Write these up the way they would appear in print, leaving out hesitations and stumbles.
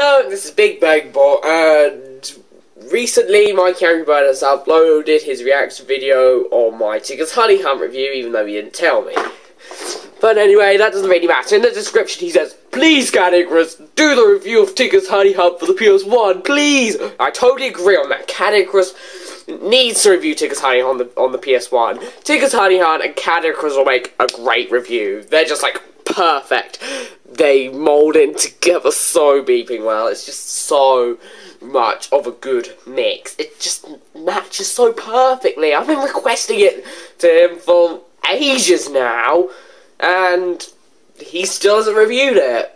Hello, this is Big Bang Bot, and recently MikeyAngryBird has uploaded his reaction video on my Tigger's Honey Hunt review, even though he didn't tell me. But anyway, that doesn't really matter. In the description he says, "Please, Canicross, do the review of Tigger's Honey Hunt for the PS1, please!" I totally agree on that. Canicross needs to review Tigger's Honey Hunt on the PS1. Tigger's Honey Hunt and Canicross will make a great review. They're just like perfect. They mold in together so beeping well. It's just so much of a good mix. It just matches so perfectly. I've been requesting it to him for ages now, and he still hasn't reviewed it.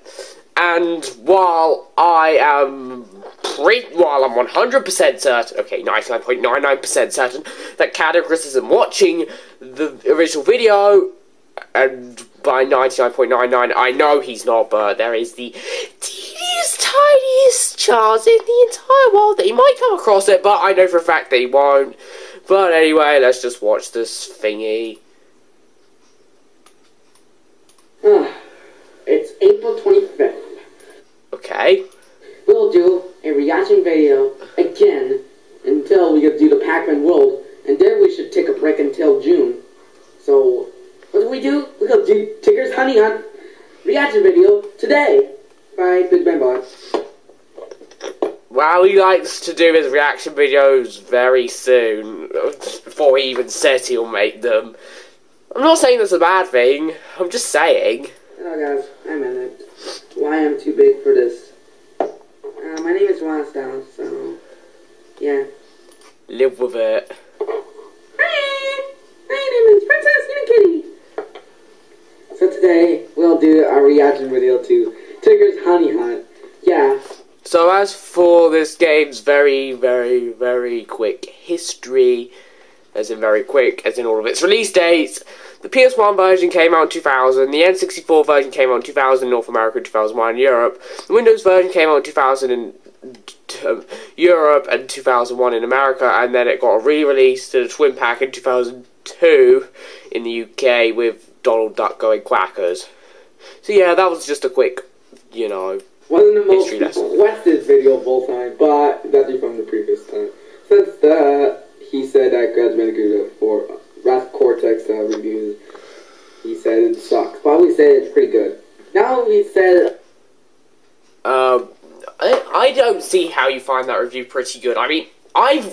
And while I'm 100% certain, okay, 99.99% certain, that Canicross isn't watching the original video, and by 99.99, I know he's not, but there is the teeniest, tiniest chance in the entire world that he might come across it, but I know for a fact that he won't. But anyway, let's just watch this thingy. It's April 25th. Okay. We'll do a reaction video again until we get to do the Pac-Man World, and then we should take a break until June. So, what do? We'll do Tigger's Honey Hunt reaction video today by Big Bang Bot. Wow, he likes to do his reaction videos very soon, before he even says he'll make them. I'm not saying that's a bad thing, I'm just saying. Hello guys, I'm in it. Why I'm too big for this. My name is Wildstyle, so yeah. Live with it. Hi! My name is Princess Kitty. So today we'll do a reaction video to Tigger's Honey Hunt. Yeah. So as for this game's very, very, very quick history, as in very quick, as in all of its release dates, the PS1 version came out in 2000, the N64 version came out in 2000 in North America and 2001 in Europe, the Windows version came out in 2000 in Europe and 2001 in America, and then it got re-released to the Twin Pack in 2002 in the UK with Donald Duck going quackers. So yeah, that was just a quick, wasn't the most history lesson. requested video of all time, but that's from the previous time. Since he said that Grudge Bandicoot for Wrath Cortex reviews, he said it sucks, but we said it's pretty good. Now he said, I don't see how you find that review pretty good. I mean,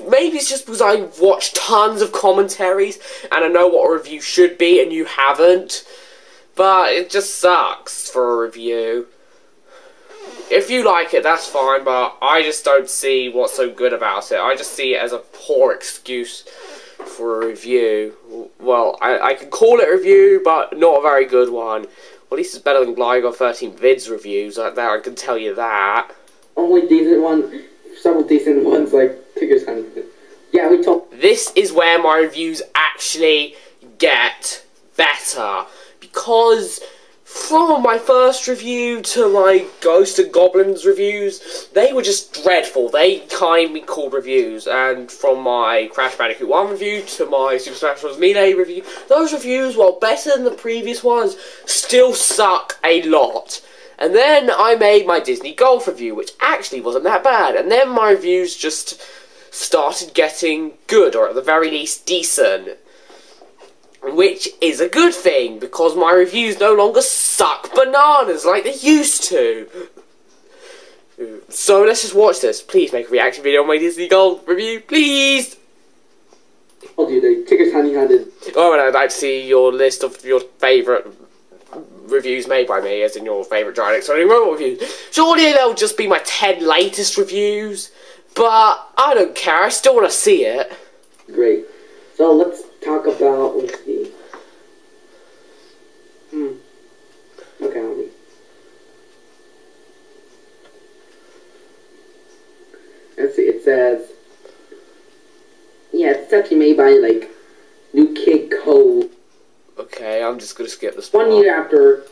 maybe it's just because I've watched tons of commentaries and I know what a review should be and you haven't, but it just sucks for a review. If you like it, that's fine, but I just don't see what's so good about it. I just see it as a poor excuse for a review. Well, I can call it a review, but not a very good one. Well, at least it's better than Gligo 13 Vids reviews, like that, I can tell you that. Only decent one, several decent ones like Tigger's Honey. Yeah, we talked. This is where my reviews actually get better, because from my first review to my Ghost and Goblins reviews, they were just dreadful. They can't be called reviews. And from my Crash Bandicoot 1 review to my Super Smash Bros. Melee review, those reviews, while better than the previous ones, still suck a lot. And then I made my Disney Golf review, which actually wasn't that bad. And then my reviews just started getting good, or at the very least decent. Which is a good thing, because my reviews no longer suck bananas like they used to. So let's just watch this. Please make a reaction video on my Disney Gold review, please! I'll do the Tigger's Honey Hunt. Oh, and I'd like to see your list of your favourite reviews made by me, as in your favourite Giant Exploding Robot reviews. Surely they'll just be my 10 latest reviews, but I don't care, I still want to see it. Great. So let's talk about, let's see. Okay, I'll leave. Let's see, it says, yeah, it's actually made by, like, New Kid Code. Okay, I'm just gonna skip this part. 1 year after,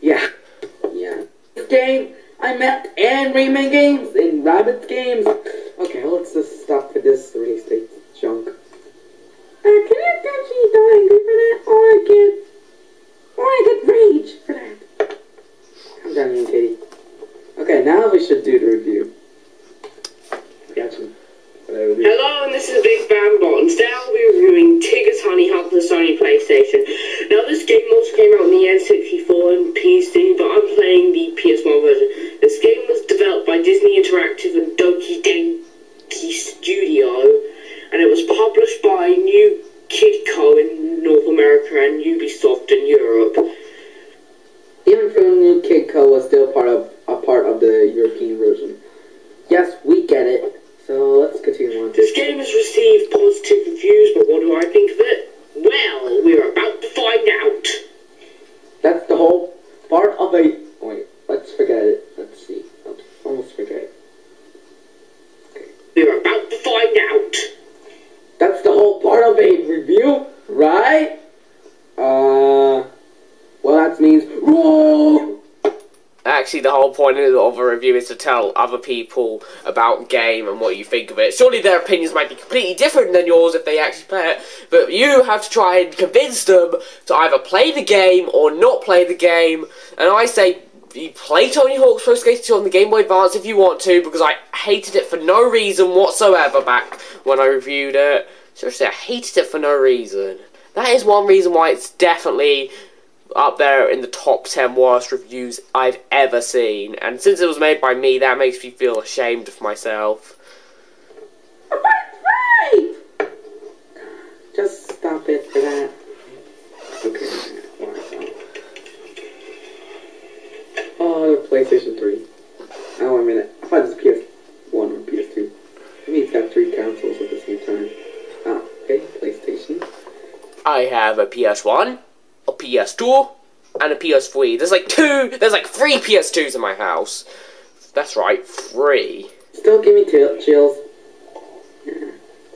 yeah. This game, I met and Rayman Games and Rabbit's Games. Okay, let's just stop for this release date junk. Can I actually not angry for that, or I get rage for that? Calm chiming in, Katie. Okay, now we should do the review. Gotcha. Hello, and this is Big Bang Bot, and today I'll be reviewing Tigger's Honey Hunt for the Sony PlayStation. Now, this game also came out on the N64 and PC, but I'm playing the PS1 version. This game was developed by Disney Interactive and Doki Doki Studio, and it was published by New Kid Co. in North America and Ubisoft in Europe. Even from New Kid Co. was still part of the European version. Yes, we get it. So let's continue on. This game has received positive reviews, but what do I think of it? Well, we're about to find out. That's the whole part of a... Wait, let's forget it. Let's see. Let's almost forget it. Okay. We're about to find out. That's the whole part of a review, right? Well, that means... Whoa! Actually, the whole point of a review is to tell other people about game and what you think of it. Surely their opinions might be completely different than yours if they actually play it, but you have to try and convince them to either play the game or not play the game. And I say, you play Tony Hawk's Pro Skater 2 on the Game Boy Advance if you want to, because I hated it for no reason whatsoever back when I reviewed it. Seriously, I hated it for no reason. That is one reason why it's definitely up there in the top 10 worst reviews I've ever seen. And since it was made by me, that makes me feel ashamed of myself. Right! Just stop it for that. Okay. Oh, the PlayStation 3. Oh, wait a minute. I thought it was PS1 or PS2. I mean, it's got 3 consoles at the same time. Ah, okay, PlayStation. I have a PS1, a PS2, and a PS3. There's like 3 PS2s in my house. That's right, 3. Still give me chills. Yeah.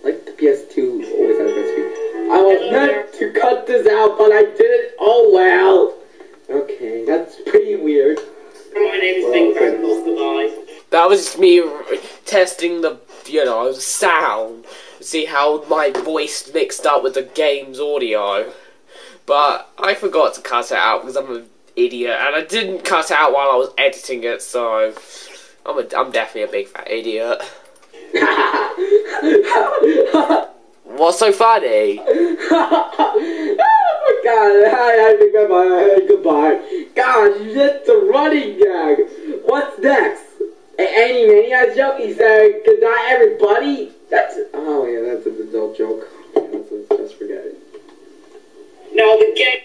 Like the PS2 always has best screen. I was meant to cut this out, but I did it. Oh well. Okay, that's pretty weird. My name is Big Bang Bot. Goodbye. That was just me testing the, sound. See how my voice mixed up with the game's audio. But I forgot to cut it out because I'm an idiot, and I didn't cut it out while I was editing it, so I'm definitely a big fat idiot. What's so funny? Oh my god, hi, goodbye. God, you did the running gag. What's next? Any Maniac joke? He said, good night, everybody. That's an adult joke. Yeah, just forget it. Now the game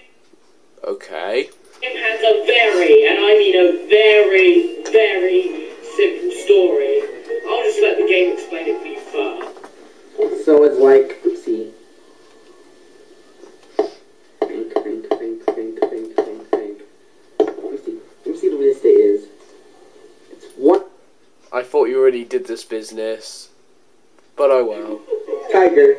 has a very, and I mean a very, very simple story. I'll just let the game explain it for you first. So it's like, let's see. Think. Let me see what this is. It's one. I thought you already did this business. But oh well. Tiger.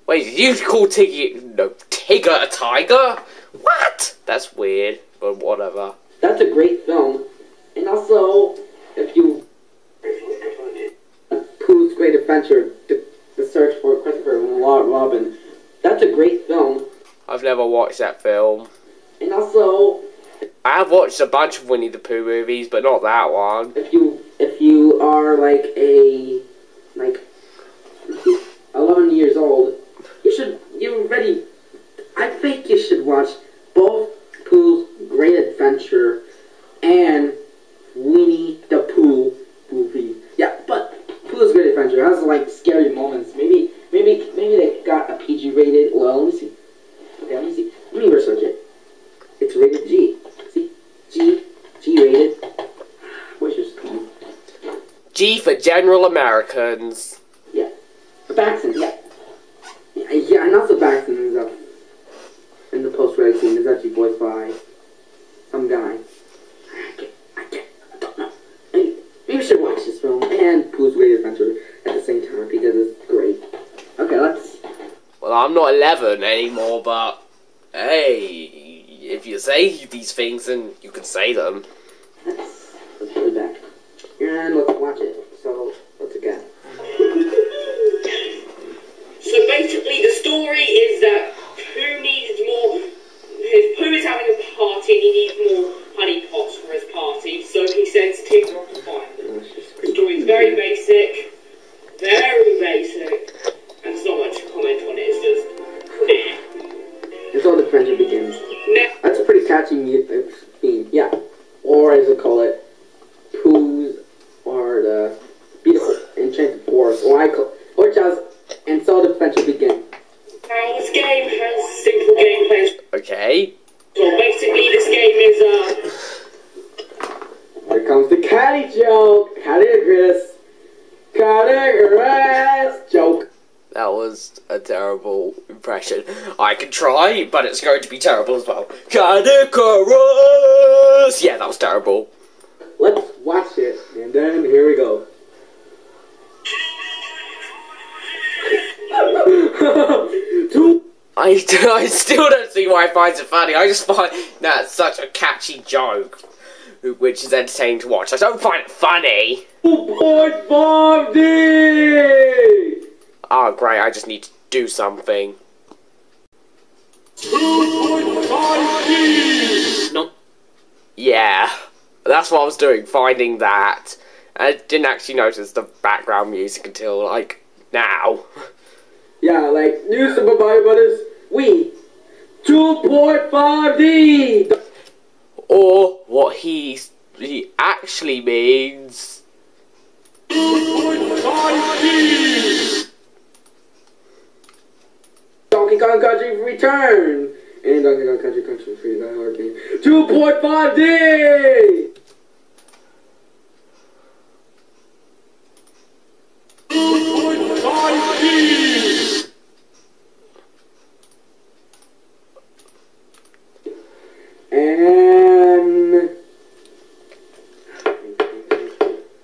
Wait, did you call Tigger a tiger? What? That's weird, but whatever. That's a great film. And also, if you... Pooh's Great Adventure, the search for Christopher Robin. That's a great film. I've never watched that film. And also... I have watched a bunch of Winnie the Pooh movies, but not that one. If you are like 11 years old, I think you should watch both Pooh's Great Adventure and Winnie the Pooh movie. Yeah, but Pooh's Great Adventure has like scary moments. Maybe they got a PG rated. Well, let me see. Okay, let me see. Let me research it. It's rated G. See, G rated. What's your score? G for General Americans. Yeah, the Baxton. Yeah, and also Baxton is up in the post-credit scene. Is actually voiced by some guy. I don't know. Maybe we should watch this film and Pooh's Great Adventure at the same time because it's great. Okay, let's. Well, I'm not 11 anymore, but hey, if you say these things, then you can say them. Let's put it back and let's watch it. So let's again. So basically, the story is that Pooh needed more. Pooh is having a party think he needs more honey pots for his party, so he sends Tigger off to find them. The story's very basic, and there's not much to comment on it, it's just, It's all the friendship begins. That's a pretty catchy theme, yeah. Or as they call it, Pooh's, or the Beautiful Enchanted Forest, or just, and so the friendship begins. Now, this game has simple gameplay. Okay. So basically, this game is, Here comes the catty joke! Categories joke. That was a terrible impression. I can try, but it's going to be terrible as well. Categories! Yeah, that was terrible. Let's watch it, and then here we go. I still don't see why I find it funny. I just find that's such a catchy joke, which is entertaining to watch. I don't find it funny. 2.5D! Oh, great, I just need to do something. 2.5D! Nope. Yeah, that's what I was doing, finding that. I didn't actually notice the background music until, like, now. Yeah, like, new Super Mario Brothers, Wii. 2.5D! Or what he actually means. 2.5D! Donkey Kong Country Return! And Donkey Kong Country Free, that hard game. 2.5D! 2.5D! And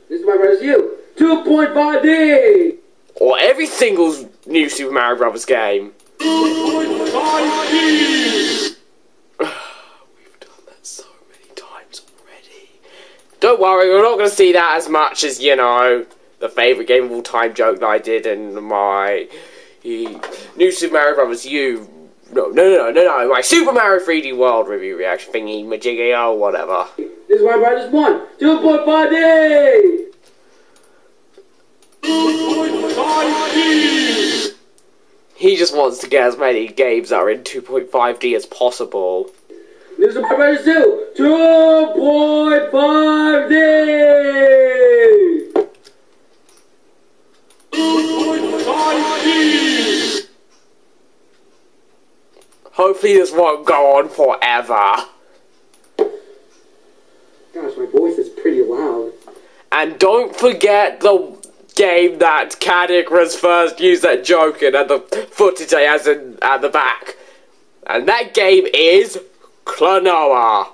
this is my brother's you. 2.5D! Or every single new Super Mario Bros. Game. 2.5D! We've done that so many times already. Don't worry, we're not going to see that as much as, you know, the favourite game of all time joke that I did in my new Super Mario Bros. U. No, my Super Mario 3D World review reaction thingy, majiggy, or whatever. This is my brother's one. 2.5D! 2.5D! He just wants to get as many games that are in 2.5D as possible. This is my brother's two. 2.5D! 2.5D! Hopefully this won't go on forever. Gosh, my voice is pretty loud. And don't forget the game that Tigger first used that joke in, and the footage he has at the back. And that game is Klonoa.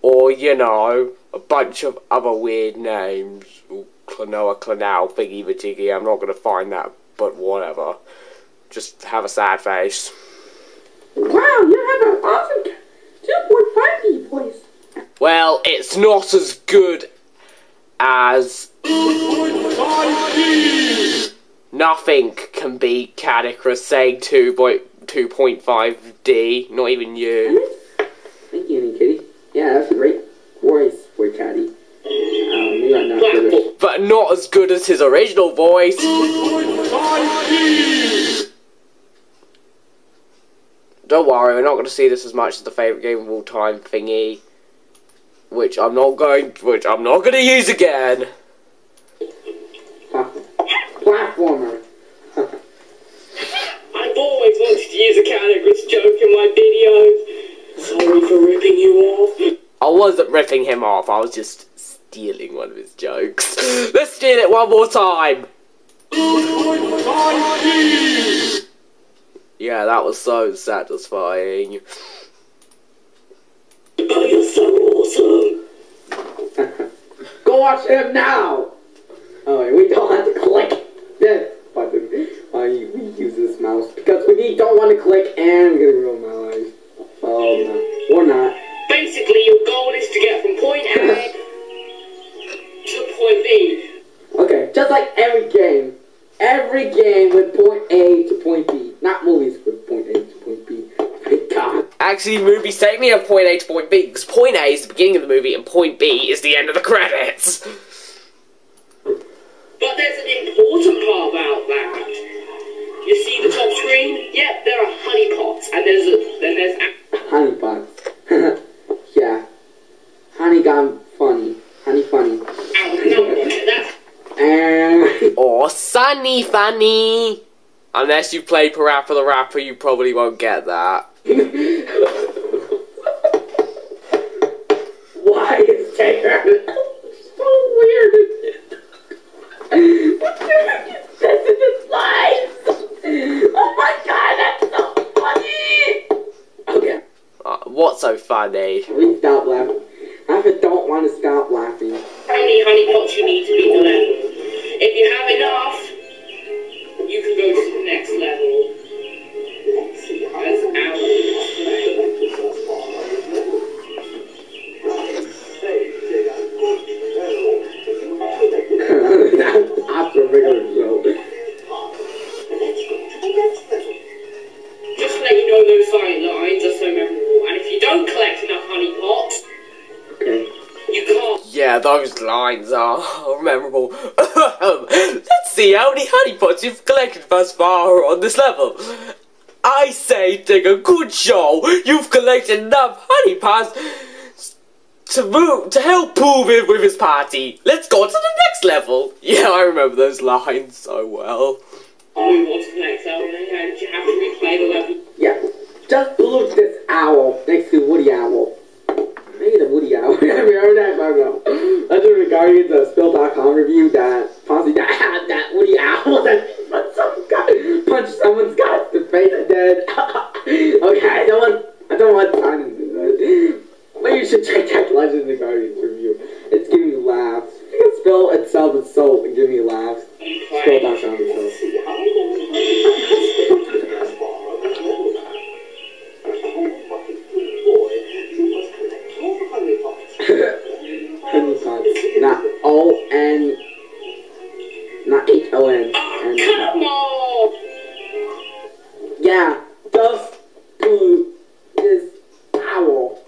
Or, you know, a bunch of other weird names. Klonoa, Klonow, thingy majiggy. I'm not going to find that, but whatever. Just have a sad face. Wow, you have an awesome 2.5D voice. Well, it's not as good as 2.5D! nothing can beat Tigger saying 2.5D, not even you. Thank you, Kitty. Yeah, that's a great voice for Caddy. Maybe I'm not good. But not as good as his original voice. 2.5D! Don't worry, we're not going to see this as much as the favourite game of all time thingy. Which I'm not going to use again. Platformer. I've always wanted to use a Tigger's joke in my videos. Sorry for ripping you off. I wasn't ripping him off, I was just stealing one of his jokes. Let's steal it one more time. 2.5D! Yeah, that was so satisfying. Oh, you're so awesome. Go watch him now! Oh, we don't have to click this button. We use this mouse because we don't want to click and we're gonna ruin my life. Oh, no. Or not. Basically, your goal is to get from point A to point B. Okay, just like every game. Every game with point A to point B. Not movies with point A to point B. Actually, the movie's taking me from point A to point B, because point A is the beginning of the movie, and point B is the end of the credits. But there's an important part about that. You see the top screen? Yep, there are honey pots, and there's honey pots. Yeah. Honey gone funny. Honey funny. Or Sunny Funny. Unless you play Parappa the Rapper, you probably won't get that. Why is Tigger so weird? What's doing sensitive slides? Oh my god, that's so funny! Okay. What's so funny? We stop laughing. I don't want to stop laughing. How many honey pots you need to beat the level? If you have enough, you can go to the next level. That's after regular joke. Just to let you know, those silent lines are so memorable. And if you don't collect enough honey pots, you can't. Yeah, those lines are memorable. Let's see how many honey pots you've collected thus far on this level. I say, Tigger, good show. You've collected enough honey pots to help Pooh with his party. Let's go to the next level. Yeah, I remember those lines so well. Oh, we want to the next level, and you have to replay the level. Yeah, just look at this owl next to Woody Owl. Maybe the Woody Owl. Remember that? I don't know. That's in the Guardians of Spill.com review that possibly that Woody Owl that punched someone's got the face and dead. Okay, I don't want time to do that. Maybe you should check that Legend of the Guardians review. It's giving me laughs. Spill itself is so giving me laughs. Spill.com itself. Not O-N, not H-O-N. Come on! Yeah, Duff Blue is owl.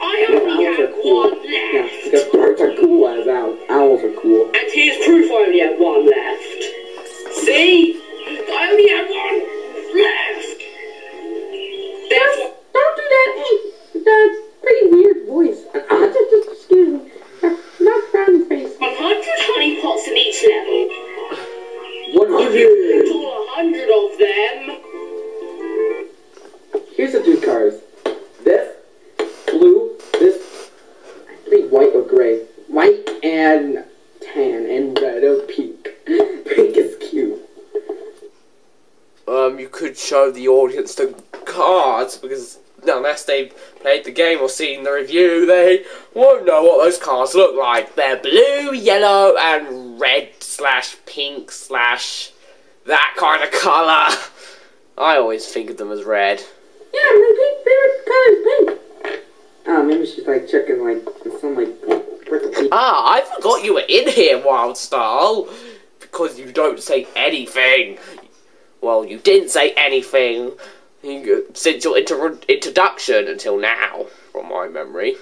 I only have one left. Yeah, because birds are cool as owls. Owls are cool. And here's proof I only have one left. See? I only have one left. Don't do that. That's a pretty weird voice. Excuse me. Not frowny face. 100 honey pots in each level. 100. If you collect all 100 of them. Here's the two colors. This blue. This I think white or gray. White and tan and red or pink. Pink is cute. You could show the audience the cards, because unless they've played the game or seen the review, they won't know what those cards look like. They're blue, yellow, and red/pink/ that kind of colour. I always think of them as red. Yeah, my favorite color is pink. Oh, maybe she's like checking some I forgot you were in here, Wildstyle, because you don't say anything. Well, you didn't say anything since your introduction until now, from my memory.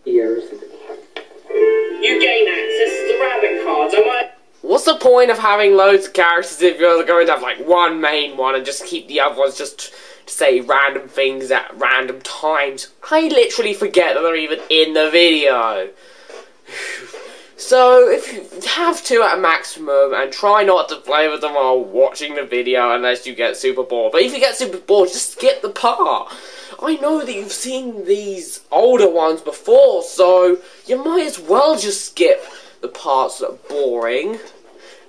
Years. You gain access to the rabbit cards. What's the point of having loads of characters if you're going to have like one main one and just keep the other ones just to say random things at random times? I literally forget that they're even in the video. So, if you have to at a maximum, and try not to play with them while watching the video unless you get super bored. But if you get super bored, just skip the part. I know that you've seen these older ones before, so you might as well just skip the parts that are boring.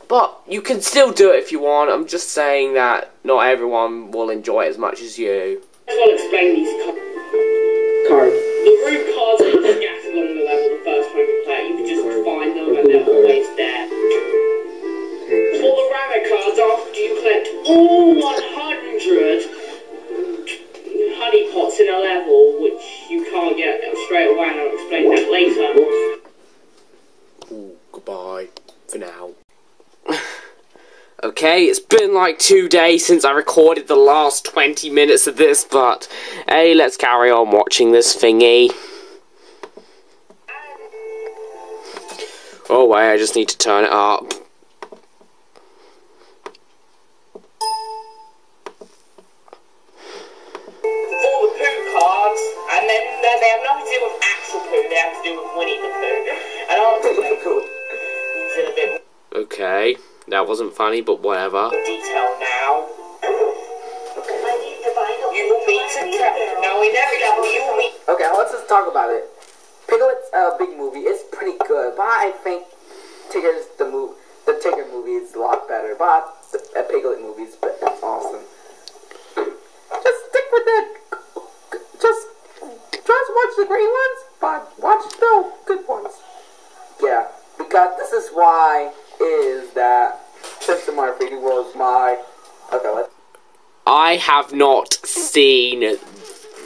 But you can still do it if you want. I'm just saying that not everyone will enjoy it as much as you. I'll explain these Cards. The room cards are just scattered along the level the first time you play. You can just find them and they're always there. For the rabbit cards, after you collect all 100 honey pots in a level, which you can't get straight away, and I'll explain that later. Ooh, goodbye for now. Okay, it's been like 2 days since I recorded the last 20 minutes of this, but hey, let's carry on watching this thingy. Oh wait, I just need to turn it up. All the poo cards, and then they have nothing to do with actual poo, they have to do with Winnie the Pooh. And I'll use it a bit Okay, that wasn't funny, but whatever. more detail now. You will meet now in every level you will meet. Okay, let's just talk about it. Piglet's big movie is pretty good, but I think the Tigger movie is a lot better. But the Piglet movie is awesome. Just stick with it. Just watch the green ones, but watch the good ones. Yeah, because this is why is that Super Mario 3D World is my. Okay, let's. I have not seen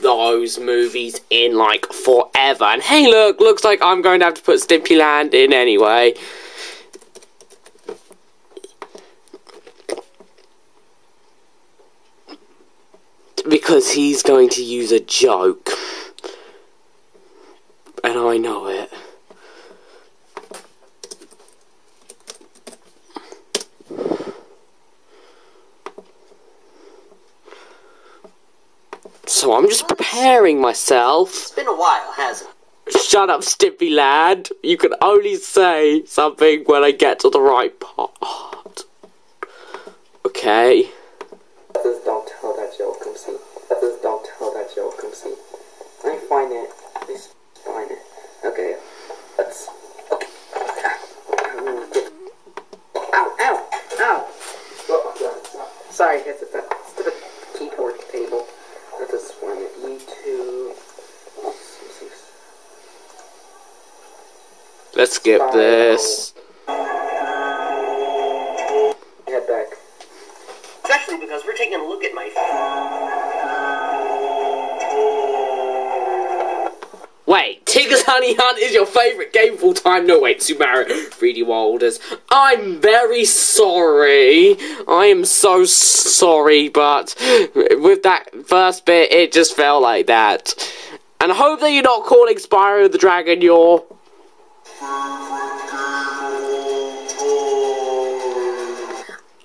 those movies in like forever, and hey look, looks like I'm going to have to put Stimpy Land in anyway. Because he's going to use a joke. And I know it. So I'm just preparing myself. It's been a while, hasn't it? Shut up, Stimpy Lad. You can only say something when I get to the right part. Okay. Just don't tell that joke, come see. Just don't tell that joke, come see. I find it. Please find it. Okay. Let's. Okay. Ow! Ow! Ow! Oh, sorry, it's a stupid keyboard table. Let's just find it. YouTube. Let's skip this. Head back. Especially because we're taking a look at my Wait, Tigger's Honey Hunt is your favourite game full time? No, wait, Super Mario 3D Worlders. I'm very sorry. I am so sorry, but with that first bit, it just felt like that. And I hope that you're not calling Spyro the Dragon your...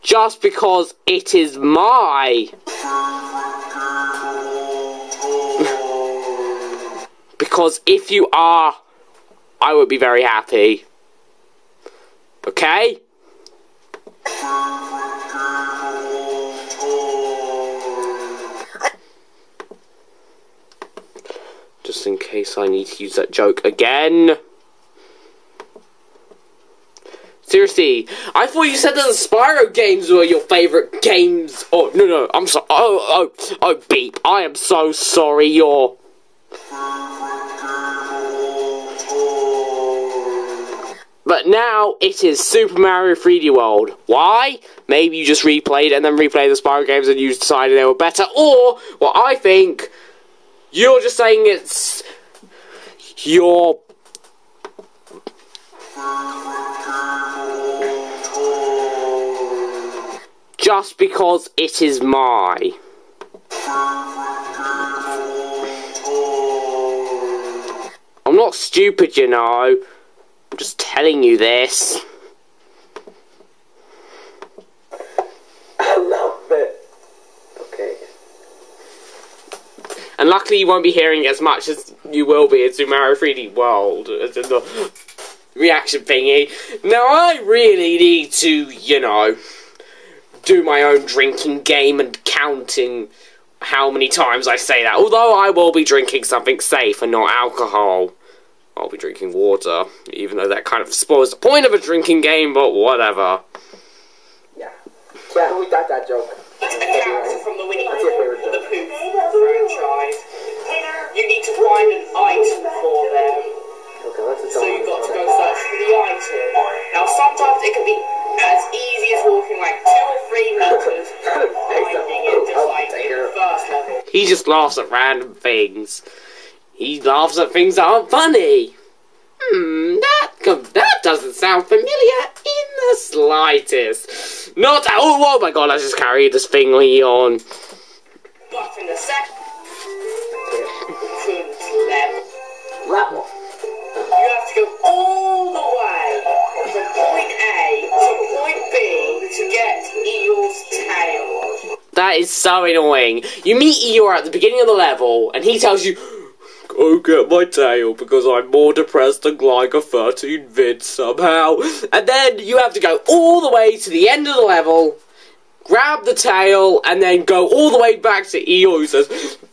Just because it is my... Because if you are, I would be very happy. Okay? Just in case I need to use that joke again. Seriously, I thought you said that the Spyro games were your favourite games. Oh, no, I'm sorry. Oh, beep. I am so sorry, you're... But now it is Super Mario 3D World. Why? Maybe you just replayed and then replayed the Spyro games and you decided they were better. Or, well, I think you're just saying it's your... Just because it is my... I'm not stupid, you know. I'm just telling you this. I love it. Okay. And luckily you won't be hearing as much as you will be in Super Mario 3D World, as in the reaction thingy. Now I really need to, you know, do my own drinking game and counting how many times I say that. Although I will be drinking something safe and not alcohol. I'll be drinking water, even though that kind of spoils the point of a drinking game, but whatever. Yeah. Yeah, we got that joke. That's a character from the Winnie the Pooh franchise. You need to find an item for them. Okay, let's just So you've got to go search for the item. Now sometimes it can be as easy as walking like 2 or 3 meters, finding it just like in the first level. He just laughs at random things. He laughs at things that aren't funny. That doesn't sound familiar in the slightest. Not oh my god, I just carried this thingy on. But in a sec. Level. You have to go all the way from point A to point B to get Eeyore's tail. That is so annoying. You meet Eeyore at the beginning of the level, and he tells you, go get my tail because I'm more depressed than Gligar 13 vid somehow. And then you have to go all the way to the end of the level, grab the tail, and then go all the way back to Eeyore who says,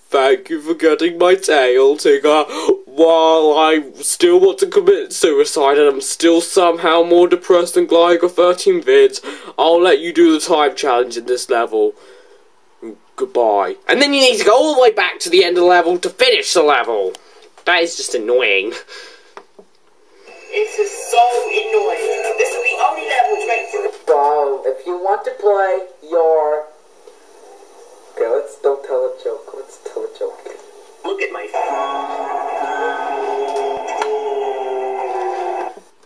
thank you for getting my tail, Tigger. While I still want to commit suicide and I'm still somehow more depressed than Gligar 13 vids, I'll let you do the time challenge in this level. Goodbye. And then you need to go all the way back to the end of the level to finish the level. That is just annoying. It is so annoying. This is the only level to make for. So, if you want to play your... Okay, don't tell a joke. Let's tell a joke. Look at my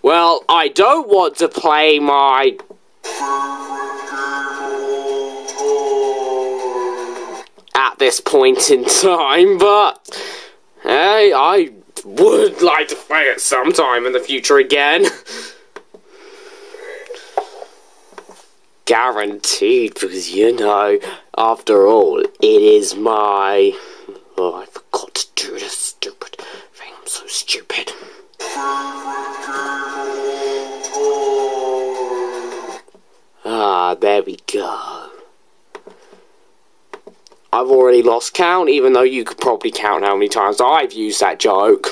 Well, I don't want to play my... at this point in time, but... hey, I would like to play it sometime in the future again. Guaranteed, because, you know, after all, it is my... oh, I forgot to do this stupid thing. I'm so stupid. Ah, there we go. I've already lost count, even though you could probably count how many times I've used that joke.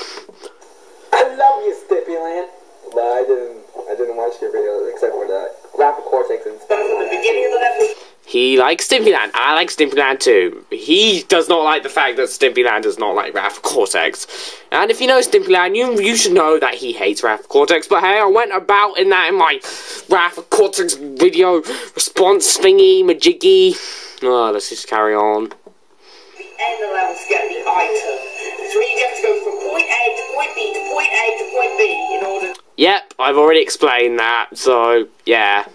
I love you, Stippyland. But I didn't watch your video except for the graphic cortex and stuff. From the beginning of the level. He likes Stimpyland. I like Stimpyland too. He does not like the fact that Stimpyland does not like Raph Cortex. And if you know Stimpyland, you should know that he hates Raph Cortex. But hey, I went about in my Raph Cortex video response thingy, majiggy. Oh, let's just carry on. The end of the level to get the item. So you have to go from point A to point B to point A to point B in order to... Yep, I've already explained that, so, yeah.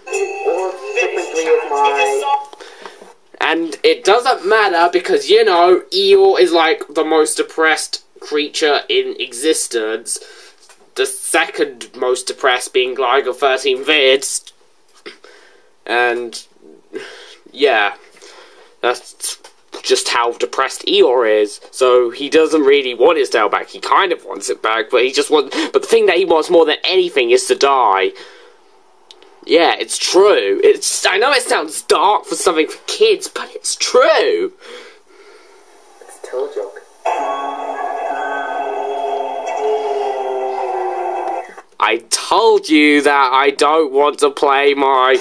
And it doesn't matter because, you know, Eeyore is like the most depressed creature in existence. The second most depressed being Gligar 13 vids. And, yeah. That's just how depressed Eeyore is. So he doesn't really want his tail back. He kind of wants it back, but he just wants... but the thing that he wants more than anything is to die. Yeah, it's true. I know it sounds dark for something for kids, but it's true. It's a toe joke. I told you that I don't want to play my...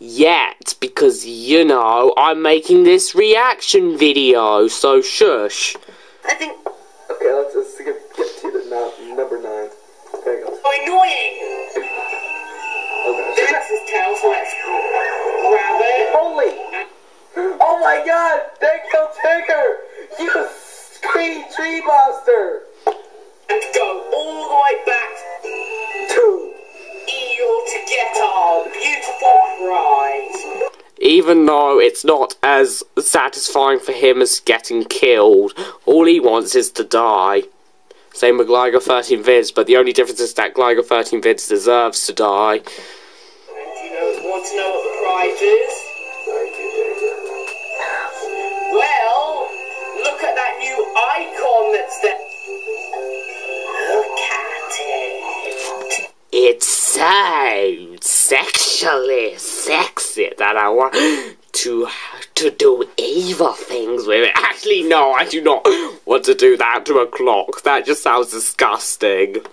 yet, because, you know, I'm making this reaction video, so shush. I think... okay, let's get to the number 9. There you go. So annoying! Okay. That's his tail, so let's grab it. Holy! Oh my god! Thank you, Tigger! You screen tree monster! And go all the way back to Eeyore to get our beautiful prize. Even though it's not as satisfying for him as getting killed, all he wants is to die. Same with Gligar 13 vids, but the only difference is that Gligar 13 vids deserves to die. And you want to know what the prize is? Well, look at that new icon that's there. Look at it. It's so sexually sexy that I want to do evil things with it. Actually, no, I do not want to do that to a clock. That just sounds disgusting.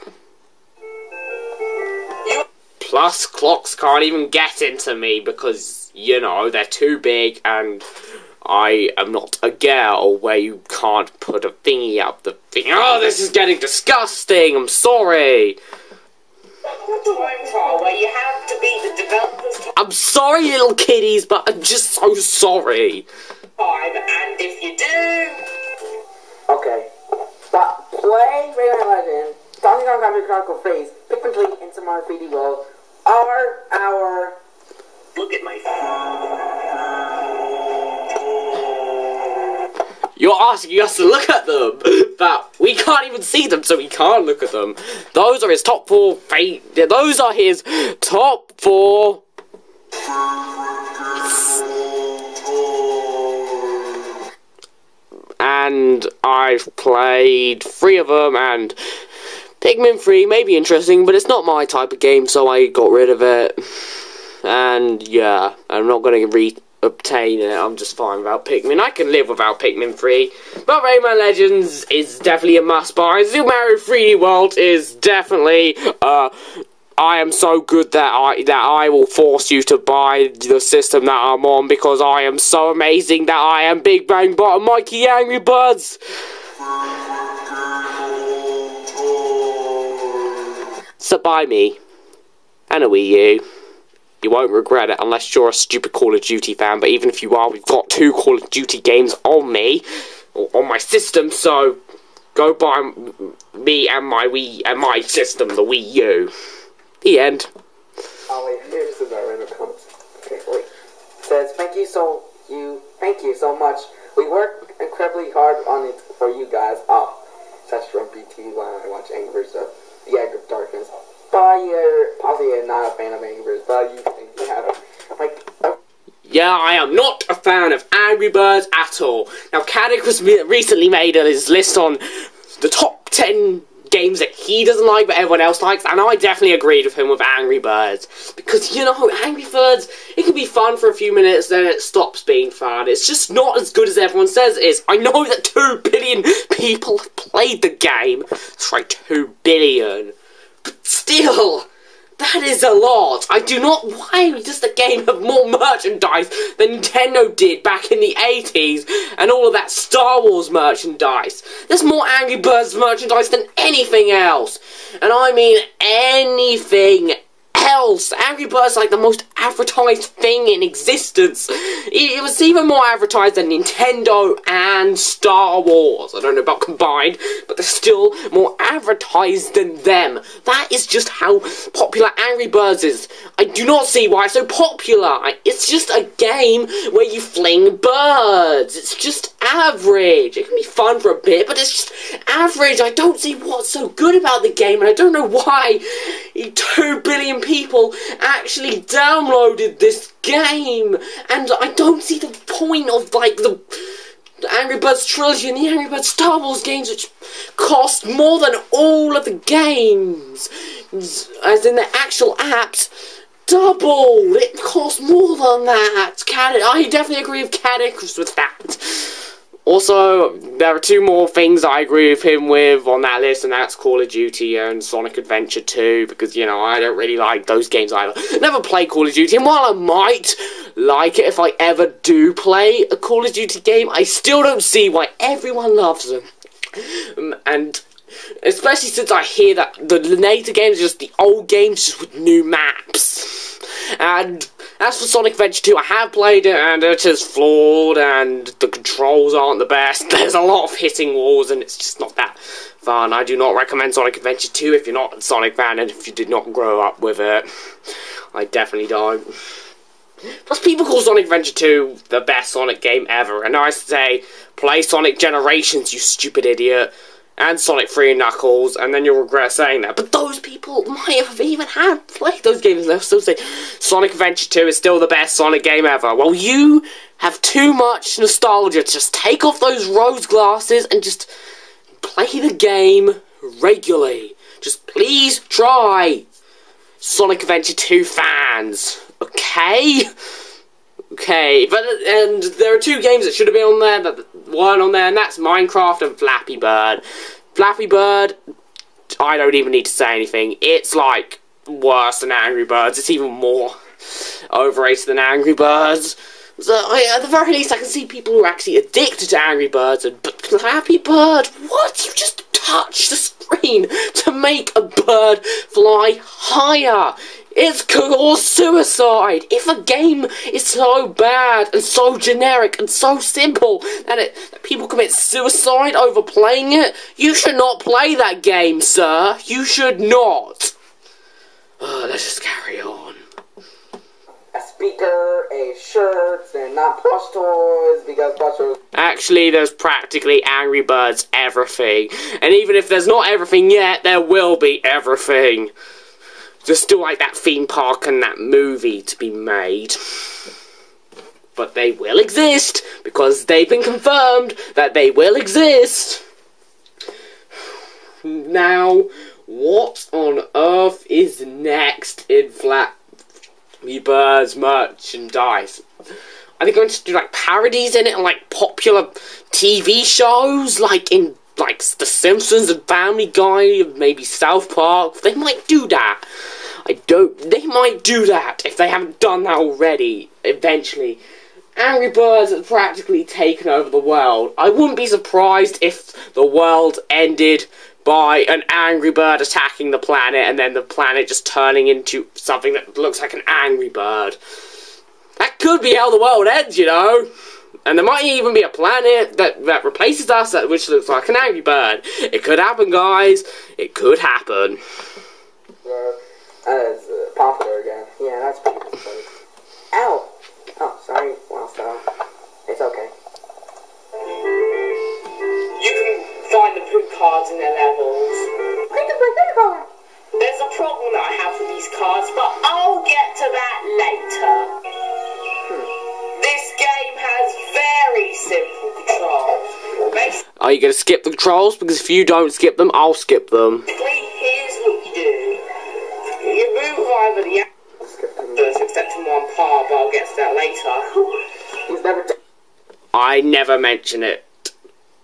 Plus, clocks can't even get into me because, you know, they're too big and I am not a girl where you can't put a thingy up the thing. Oh, this is getting disgusting. I'm sorry. Time trial where you have to be the developer's I'm sorry, little kiddies, but I'm just so sorry. time, and if you do... okay. Stop playing Rayman Legend. Talking on Comic Chronicle phrase, Pikmin Play into my 3D world are our... Look at my You're asking us to look at them, but we can't even see them, so we can't look at them. Those are his top 4 those are his top 4 and I've played 3 of them, and Pikmin 3 may be interesting, but it's not my type of game, so I got rid of it. And yeah, I'm not going to obtain it. I'm just fine without Pikmin. I can live without Pikmin 3. But Rayman Legends is definitely a must buy. Super Mario 3D World is definitely I am so good that I will force you to buy the system that I'm on, because I am so amazing that I am Big Bang Bot MikeyAngryBird's. So buy me and a Wii U. You won't regret it unless you're a stupid Call of Duty fan, but even if you are, we've got 2 Call of Duty games on me, or on my system, so go buy me and my Wii, and my system, the Wii U. The end. Oh wait, here's the random comments. Okay, wait. It says, thank you so much. We work incredibly hard on it for you guys. Oh, such grumpy TV when I watch Angry Birds, The Edge of Darkness. But you're possibly not a fan of Angry Birds, but you think you have it. Yeah, I am not a fan of Angry Birds at all. Now, Caddick was recently made his list on the top 10 games that he doesn't like but everyone else likes, and I definitely agreed with him with Angry Birds. Because, you know, Angry Birds, it can be fun for a few minutes, then it stops being fun. It's just not as good as everyone says it is. I know that 2 billion people have played the game. That's right, 2 billion. But still, that is a lot. I do not... Why does the game have more merchandise than Nintendo did back in the 80s and all of that Star Wars merchandise? There's more Angry Birds merchandise than anything else. And I mean anything else. Angry Birds is like the most advertised thing in existence. It was even more advertised than Nintendo and Star Wars. I don't know about combined, but they're still more advertised than them. That is just how popular Angry Birds is. I do not see why it's so popular. It's just a game where you fling birds. It's just average. It can be fun for a bit, but it's just average. I don't see what's so good about the game, and I don't know why 2 billion people actually downloaded this game, and I don't see the point of, like, the Angry Birds trilogy and the Angry Birds Star Wars games, which cost more than all of the games, as in the actual apps, double. It costs more than that. I definitely agree with Caddick with that. Also, there are 2 more things I agree with him with on that list, and that's Call of Duty and Sonic Adventure 2, because, you know, I don't really like those games either. Never played Call of Duty, and while I might like it if I ever do play a Call of Duty game, I still don't see why everyone loves them. And especially since I hear that the later games are just the old games just with new maps. And as for Sonic Adventure 2, I have played it, and it is flawed, and the controls aren't the best. There's a lot of hitting walls, and it's just not that fun. I do not recommend Sonic Adventure 2 if you're not a Sonic fan, and if you did not grow up with it. I definitely don't. Plus, people call Sonic Adventure 2 the best Sonic game ever, and I say, play Sonic Generations, you stupid idiot. And Sonic 3 and Knuckles, and then you'll regret saying that. But those people might have even played those games, and they'll still say Sonic Adventure 2 is still the best Sonic game ever. Well, you have too much nostalgia. Just take off those rose glasses and just play the game regularly. Just please try, Sonic Adventure 2 fans. Okay? Okay, and there are 2 games that should have been on there that weren't on there, and that's Minecraft and Flappy Bird. Flappy Bird, I don't even need to say anything. It's like worse than Angry Birds. It's even more overrated than Angry Birds. So at the very least, I can see people who are actually addicted to Angry Birds. But Flappy Bird, what? You just touch the screen to make a bird fly higher. It's called suicide. If a game is so bad and so generic and so simple that people commit suicide over playing it, you should not play that game, sir. You should not. Let's just carry on. A speaker, a shirt, and not plush toys, because plush toys... Actually, there's practically Angry Birds everything. And even if there's not everything yet, there will be everything. There's still like that theme park and that movie to be made. But they will exist, because they've been confirmed that they will exist. Now, what on earth is next in Flappy Bird's merchandise? Are they going to do like parodies in it and like popular TV shows like in like The Simpsons and Family Guy and maybe South Park? They might do that. They might do that if they haven't done that already, eventually. Angry Birds has practically taken over the world. I wouldn't be surprised if the world ended by an Angry Bird attacking the planet and then the planet just turning into something that looks like an Angry Bird. That could be how the world ends, you know. And there might even be a planet that replaces us, which looks like an Angry Bird. It could happen, guys. It could happen. That is popular again. Yeah, that's pretty funny. Ow! Oh, sorry. Well, so it's okay. You can find the poop cards in their levels. There's a problem that I have with these cards, but I'll get to that later. This game has very simple controls. Are you going to skip the controls? Because if you don't skip them, I'll skip them. Basically, here's what you do. You move either the actors except in one part, but I'll get to that later. I never mention it.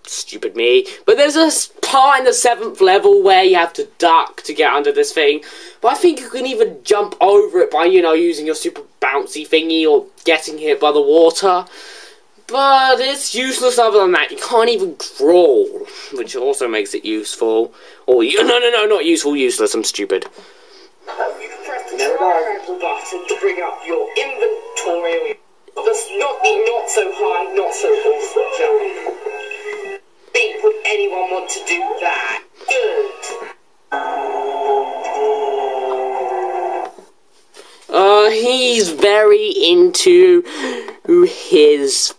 Stupid me. But there's a part in the 7th level where you have to duck to get under this thing. But I think you can even jump over it by, you know, using your super bouncy thingy or getting hit by the water. But it's useless other than that. You can't even crawl, which also makes it useful. Or, no, not useful, useless. I'm stupid. You can press the triangle button to bring up your inventory. That's not the not so high, not so awful jump. Would anyone want to do that? Good. He's very into his...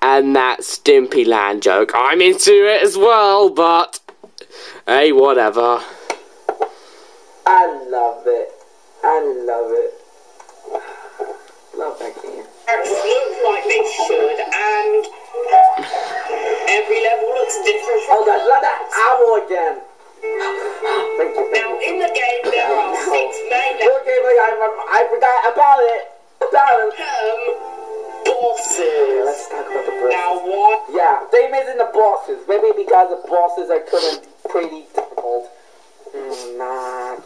And that Stimpy Land joke. I'm into it as well, but... Hey, whatever. I love it. Love that game. Look like they should, and every level looks different from oh gosh, not that owl again. Thank you. Now, in the game, there are 6 main levels. I forgot about it. Bosses. Let's talk about the bosses. Now, what? Yeah, they missing the bosses. Maybe because the bosses are pretty difficult. Nah.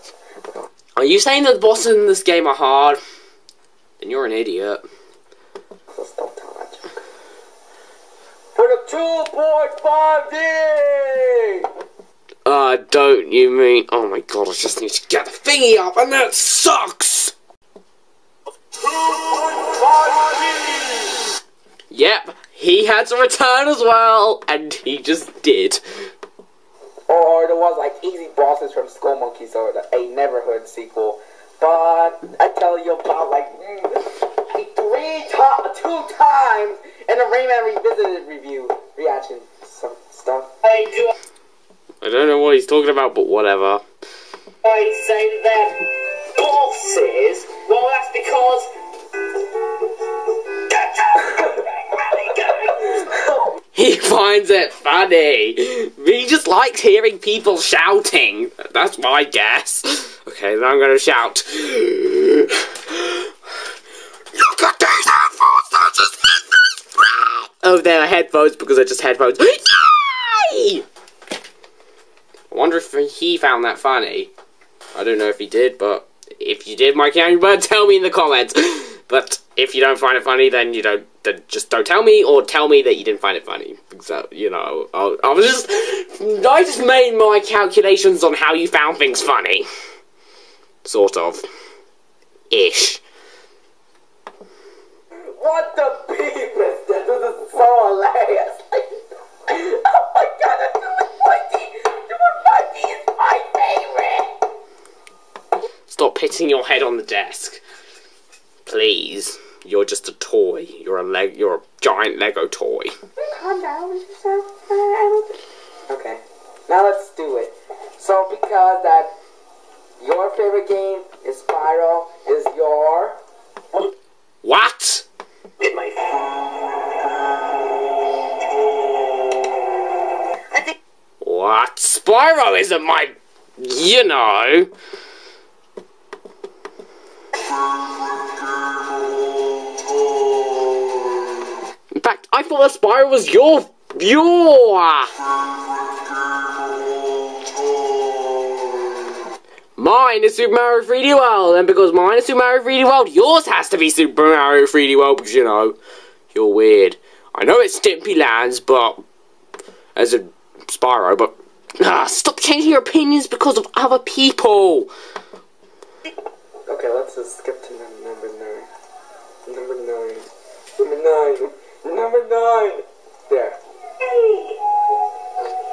Are you saying that the bosses in this game are hard? Then you're an idiot. Stop telling that joke. For the 2.5D! Don't you mean... Oh my god, I just need to get the thingy up, and that sucks! 2.5D! Yep, he had to return as well, and he just did. Or there was like easy bosses from Skull Monkeys or a Neverhood sequel. But I tell you about like 2 times in the Rayman Revisited reaction stuff. I don't know what he's talking about, but whatever. I say that they're bosses. Well, that's because he finds it funny. He just likes hearing people shouting. That's my guess. Okay, then I'm gonna shout. Look at these headphones! They're just headphones! Oh, they're headphones because they're just headphones. Yay! I wonder if he found that funny. I don't know if he did, but if you did, MikeyAngryBird, tell me in the comments. But if you don't find it funny, then you don't. Then just don't tell me, or tell me that you didn't find it funny. So you know, I just made my calculations on how you found things funny, sort of, ish. What the beep is this? This is so hilarious. Oh my god, I'm doing Mikey. Doing Mikey is my favorite. Stop hitting your head on the desk, please. You're just a toy. You're a giant Lego toy. Calm down, okay, now let's do it. So because that your favorite game is Spyro, is your What? Get my I think What? Spyro isn't my... You know. In fact, I thought that Spyro was your... Mine is Super Mario 3D World, and because mine is Super Mario 3D World, yours has to be Super Mario 3D World, because, you know, you're weird. I know it's Stimpy Lands, but... As a Spyro, but... stop changing your opinions because of other people! Okay, let's just skip to number 9. Number 9. There.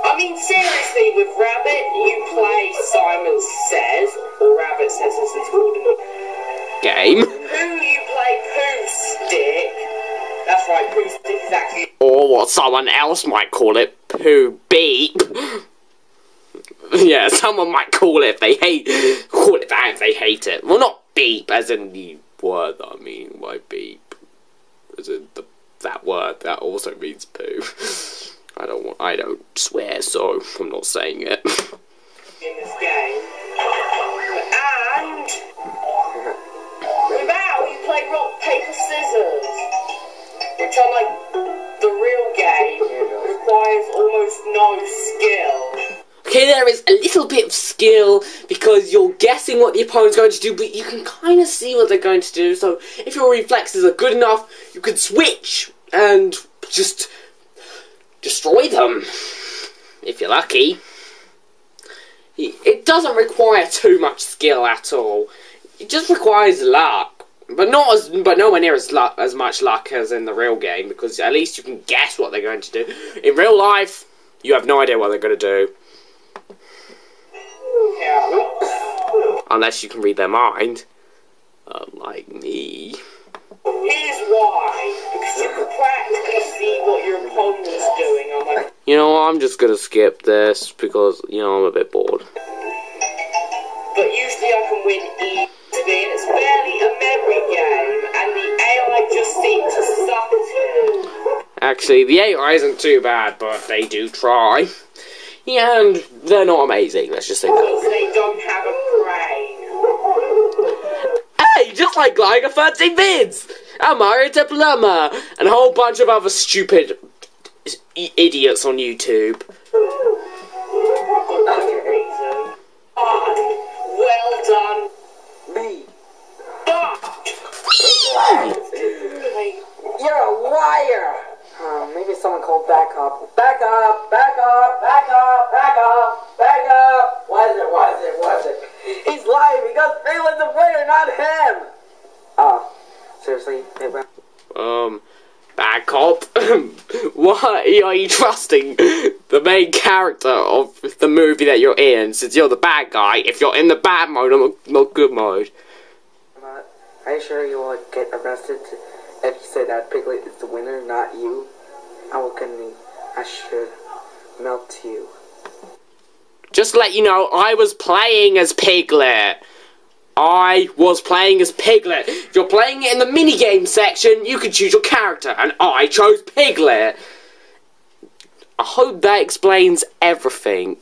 I mean, seriously, with Rabbit, you play Simon Says, or Rabbit Says as it's called in the Game. Pooh, you play Pooh Stick. That's right, Pooh Stick is actually... Or what someone else might call it, Pooh Beep. Yeah, someone might call it if they hate... Call it that if they hate it. Well, not beep, as in the word that I mean. Why beep? As in that word that also means poo. I don't swear, so I'm not saying it. in this game. And... Without, you play rock, paper, scissors. Which, unlike the real game, requires almost no skill. Okay, there is a little bit of skill, because you're guessing what the opponent's going to do, but you can kind of see what they're going to do, so if your reflexes are good enough, you can switch and just destroy them, if you're lucky. It doesn't require too much skill at all. It just requires luck, but nowhere near as much luck as in the real game, because at least you can guess what they're going to do. In real life, you have no idea what they're going to do. Unless you can read their mind. Like me. Here's why. Because you can practically see what your opponent's doing. You know, I'm just gonna skip this because, you know, I'm a bit bored. But usually I can win easily, and it's barely a memory game, and the AI just seems to suck it. Actually, the AI isn't too bad, but they do try. Yeah, and they're not amazing, let's just say that. Because they don't have a brain. Hey, just like Glider 13 Vids! And Mario Diploma! And a whole bunch of other stupid idiots on YouTube. Well done. Me. But You're a liar. Maybe someone called back up. Back up. Back up. Back up. Back up. Back up. Was it? He's lying because Faye was the player, not him. Seriously? Bad cop? Why are you trusting the main character of the movie that you're in, since you're the bad guy, if you're in the bad mode or not good mode? Are you sure you will get arrested if you say that Piglet is the winner, not you? I should melt you. Just to let you know, I was playing as Piglet. If you're playing it in the minigame section, you can choose your character, and I chose Piglet. I hope that explains everything.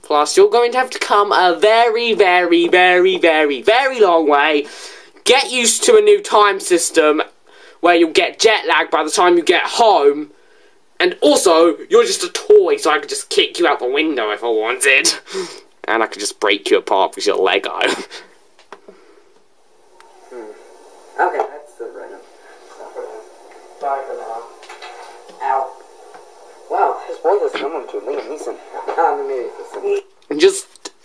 Plus, you're going to have to come a very, very, very, very, very long way. Get used to a new time system where you'll get jet lag by the time you get home. And also, you're just a toy, so I could just kick you out the window if I wanted. And I could just break you apart because you're Lego. Okay, that's the right.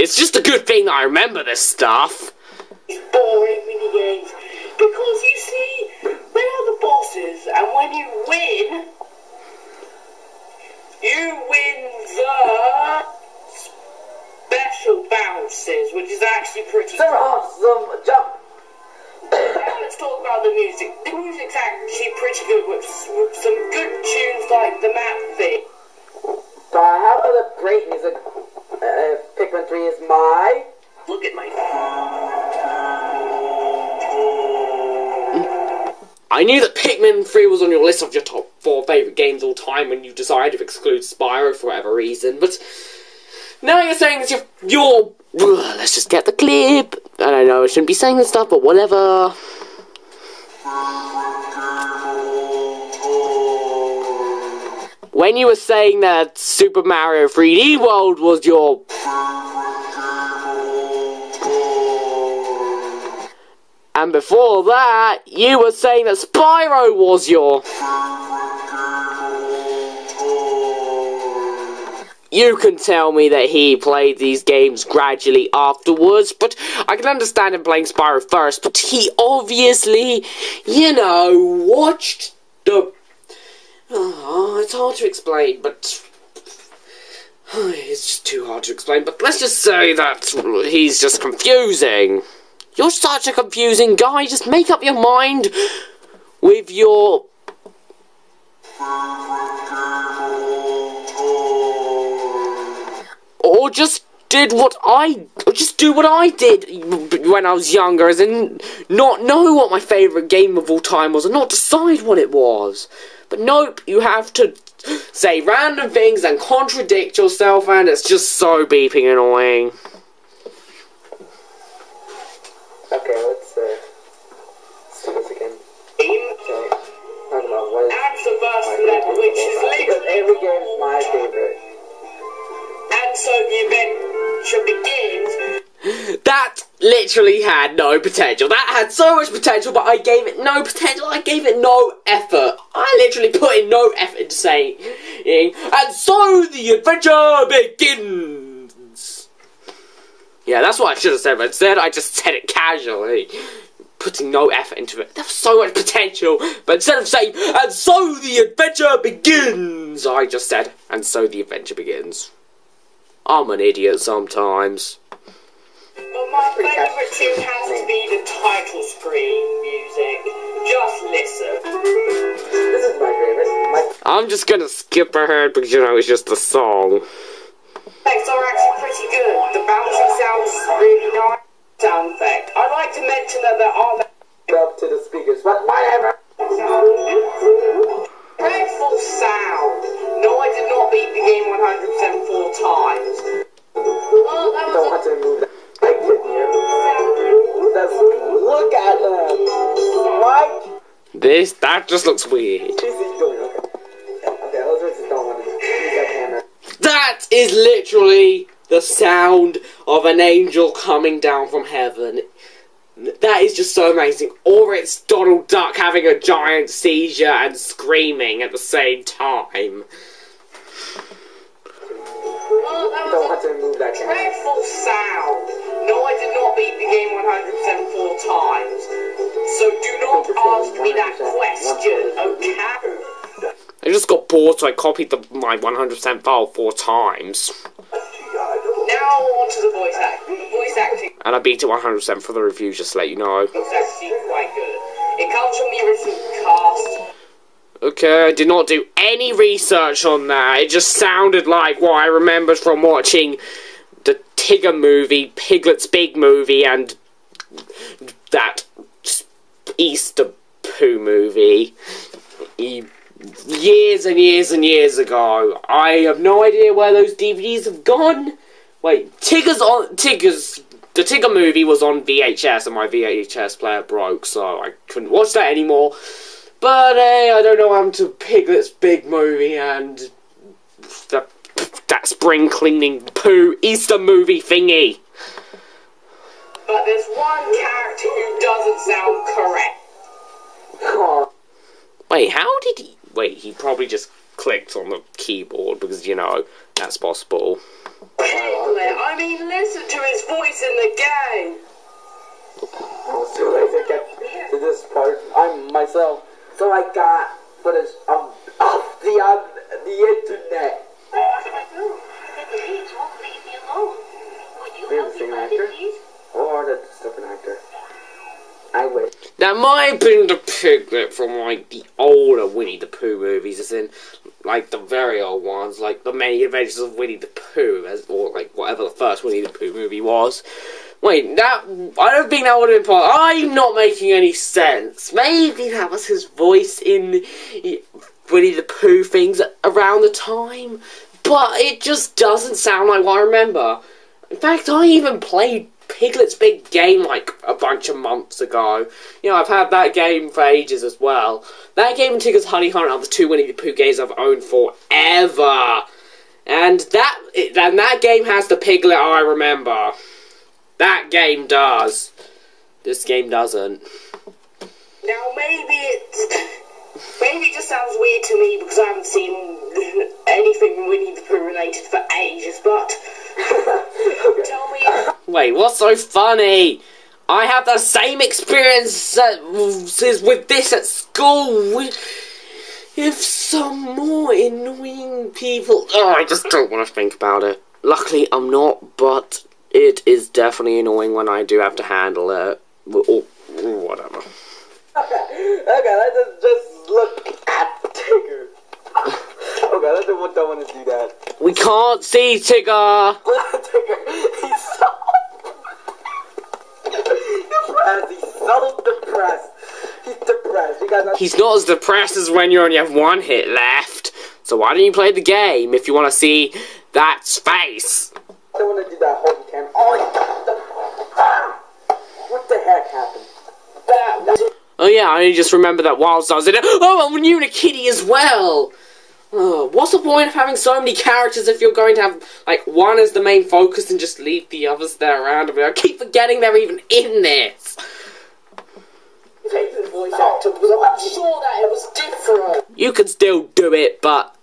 it's just a good thing that I remember this stuff. Boring mini games. Because you see, they are the bosses, and when you win the special bounces, which is actually pretty They're awesome. Jump. Now let's talk about the music. The music's actually pretty good with some good tunes like the map thing. So I have other great music. Pikmin 3 is my... Look at my... I knew that Pikmin 3 was on your list of your top 4 favourite games of all time when you decided to exclude Spyro for whatever reason, but now you're saying that you're let's just get the clip. I don't know, I shouldn't be saying this stuff, but whatever. When you were saying that Super Mario 3D World was your... And before that, you were saying that Spyro was your... You can tell me that he played these games gradually afterwards, but I can understand him playing Spyro first, but he obviously, you know, watched the... Oh, it's hard to explain, but... It's just too hard to explain, but let's just say that he's just confusing. You're such a confusing guy, just make up your mind with your... Or just do what I did when I was younger, as in not know what my favourite game of all time was and not decide what it was. But nope, you have to say random things and contradict yourself, and it's just so beeping annoying. Okay, let's do this again. Okay. I don't know, what is Answer verse level, which is because literally... every game is my favorite. And so the adventure begins. That literally had no potential. That had so much potential, but I gave it no potential. I gave it no effort. I literally put in no effort into saying, and so the adventure begins. Yeah, that's what I should have said, but instead I just said it casually, putting no effort into it. There was so much potential, but instead of saying, and so the adventure begins, I just said, and so the adventure begins. I'm an idiot sometimes. But my favourite tune has to be the title screen music. Just listen. This is my favorite. I'm just gonna skip ahead because, you know, it's just a song. Effects are actually pretty good. The bouncing sounds really nice. Sound effect. I'd like to mention that there are... Up to the speakers, but whatever. Dreadful sound. No, I did not beat the game 100% 4 times. Oh, that Don't want to move that. I get you. Look at him. What? That just looks weird. Okay, let's just don't want to use that camera. That is literally the sound of an angel coming down from heaven. That is just so amazing. Or it's Donald Duck having a giant seizure and screaming at the same time. Oh, that Don't want to move that camera. dreadful sound. No, I did not beat the game 100% 4 times. So do not ask me that question, okay? I just got bored, so I copied my 100% file 4 times. Now on to the voice acting. The voice acting And I beat it 100% for the review, just to let you know. is actually quite good. It comes from the original cast. Okay, I did not do any research on that. It just sounded like what I remembered from watching the Tigger movie, Piglet's Big movie, and that Easter Pooh movie. Years and years and years ago. I have no idea where those DVDs have gone. Wait, the Tigger movie was on VHS, and my VHS player broke, so I couldn't watch that anymore. But hey, I don't know, I'm to Piglet's Big movie and that spring cleaning Pooh Easter movie thingy. But there's one character who doesn't sound correct. Wait, how did he... Wait, he probably just clicked on the keyboard because, you know, that's possible. He Piglet, I mean, listen to his voice in the game. It's too late to get to this part. I'm myself. So I got footage of the internet. What should I do? The kids won't leave me alone. Would you help me find it, please? Or that's a different actor. I wish. That might have been the Piglet from, like, the older Winnie the Pooh movies, as in, like, the very old ones, like, The Many Adventures of Winnie the Pooh, or, like, whatever the first Winnie the Pooh movie was. Wait, I don't think that would have been possible. I'm not making any sense. Maybe that was his voice in Winnie the Pooh things around the time, but it just doesn't sound like what I remember. In fact, I even played Piglet's Big Game like a bunch of months ago. You know, I've had that game for ages as well. That game and Tigger's Honey Hunt are the two Winnie the Pooh games I've owned forever. And that game has the Piglet I remember. That game does. This game doesn't. Now, maybe it just sounds weird to me because I haven't seen anything Winnie the Pooh related for ages, but tell me. Wait, what's so funny? I have the same experiences with this at school. If some more annoying people... Oh, I just don't want to think about it. Luckily, I'm not, but it is definitely annoying when I do have to handle it. Or whatever. Okay, let's just look at Tigger. Okay, I don't want to do that. We can't see Tigger! Tigger, he's so... depressed, he's so depressed. He's depressed. You guys He's not as depressed as when you only have one hit left. So why don't you play the game if you want to see that face? I don't want to do that whole camera. What the heck happened? Oh yeah, I just remember that whilst I was in it. Oh, I'm new to Kitty as well! Oh, what's the point of having so many characters if you're going to have, like, one as the main focus and just leave the others there around? I keep forgetting they're even in this! Take the voice actor because I'm sure that it was different. You can still do it, but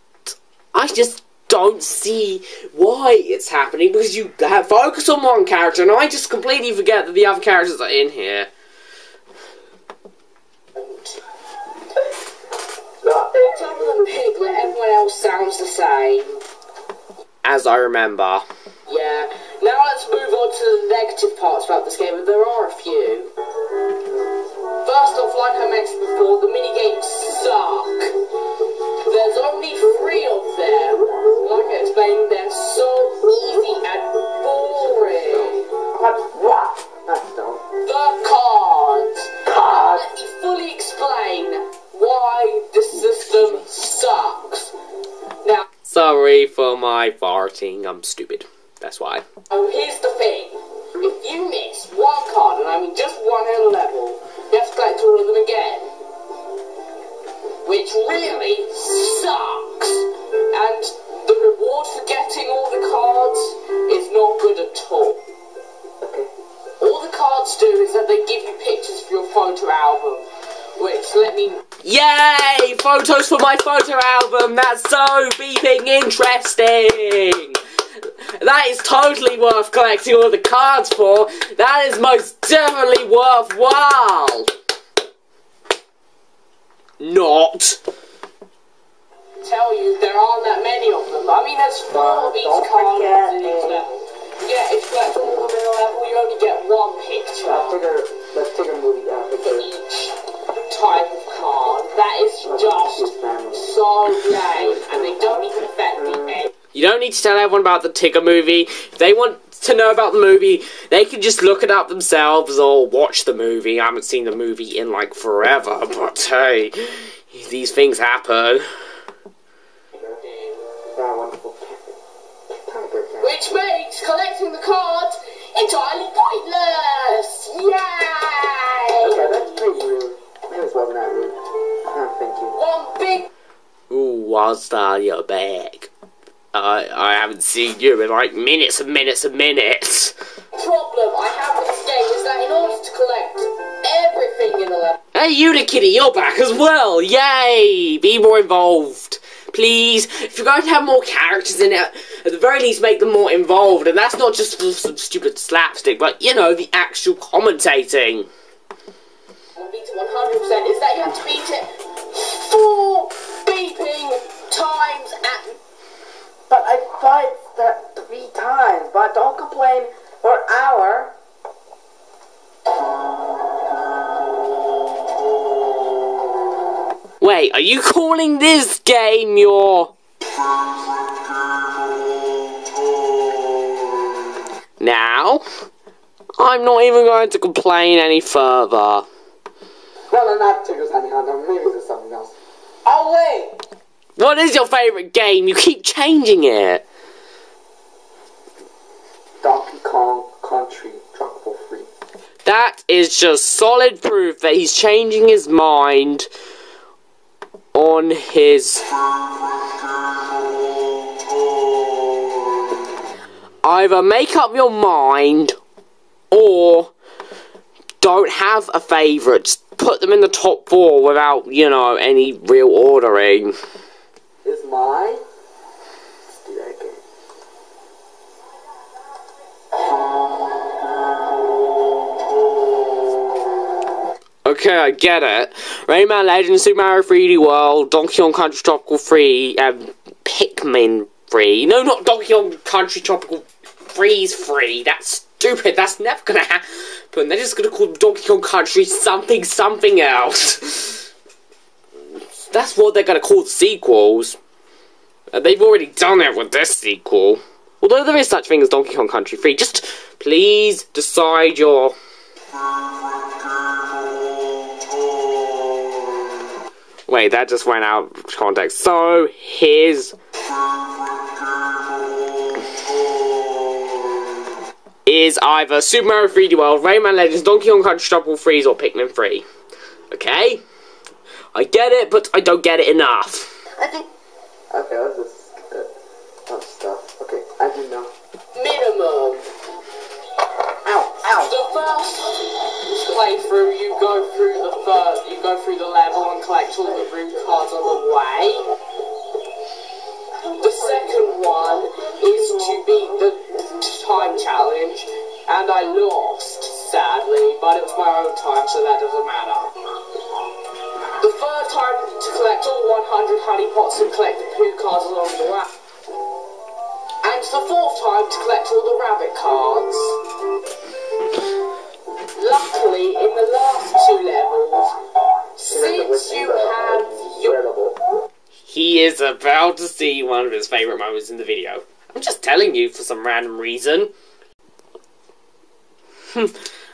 I just don't see why it's happening because you have focus on one character and I just completely forget that the other characters are in here. Other than Piglet, everyone else sounds the same. As I remember. Yeah. Now let's move on to the negative parts about this game, and there are a few. First off, like I mentioned before, the minigames suck. There's only 3 of them. Like I explained, they're so easy and boring. What? That's dumb. The cards. Let me fully explain why the system sucks. Now, Sorry for my farting, I'm stupid. That's why. here's the thing. If you miss one card, and I mean just one in a level, you have to collect all of them again. Which really sucks. And the reward for getting all the cards is not good at all. All the cards do is that they give you pictures for your photo album. Which, let me... Yay! Photos for my photo album! That's so beeping interesting! That is totally worth collecting all the cards for! That is most definitely worthwhile! Not. Tell you, there aren't that many of them. I mean, there's 4 of each card in each level. Yeah, if you collect all of them in a level, you only get 1 picture. Let's take a movie For each type of card. That is just so lame, and they don't even affect the end. You don't need to tell everyone about the Tigger movie. If they want to know about the movie, they can just look it up themselves or watch the movie. I haven't seen the movie in, like, forever, but hey, these things happen. Which makes collecting the cards entirely pointless! Yay! Okay, that's pretty rude. Maybe this wasn't that rude. Thank you. One big... Ooh, what's that your bag? I haven't seen you in like minutes and minutes and minutes. problem I have with this game is that in order to collect everything in the level... Hey, Unikitty, you're back as well! Yay! Be more involved. Please, if you're going to have more characters in it, at the very least make them more involved, and that's not just for some stupid slapstick, but, you know, the actual commentating. Beat it 100% is that you have to beat it 4 beeping times at... But I fight that 3 times, but don't complain for an hour. Wait, are you calling this game your... Now, I'm not even going to complain any further. No, not Tigger's Honey Hunt. Maybe there's something else. Oh, wait! What is your favourite game? You keep changing it. Donkey Kong Country Tropical Freeze. That is just solid proof that he's changing his mind on his... Either make up your mind or don't have a favourite. Put them in the top 4 without, you know, any real ordering. Is mine? Let's do that again. Okay, I get it. Rayman Legends, Super Mario 3D World, Donkey Kong Country Tropical 3, and Pikmin 3. No, not Donkey Kong Country Tropical Freeze 3. That's stupid. That's never gonna happen. They're just gonna call Donkey Kong Country something else. That's what they're gonna call the sequels. They've already done it with this sequel. Although there is such thing as Donkey Kong Country 3. Just please decide your... Wait, that just went out of context. So, his... is either Super Mario 3D World, Rayman Legends, Donkey Kong Country Tropical Freeze, or Pikmin 3. Okay? I get it, but I don't get it enough. I think... Okay, let's just get that other stuff. Okay, I do know. Minimum. Ow, ow. The first playthrough, you go through the level and collect all the room cards on the way. The second one is to beat the time challenge, and I lost, sadly, but it was my own time, so that doesn't matter. The third time to collect all 100 honey pots and collect the poo cards along the way. And the fourth time to collect all the rabbit cards. Luckily, in the last 2 levels, since you have your... He is about to see one of his favourite moments in the video. I'm just telling you for some random reason.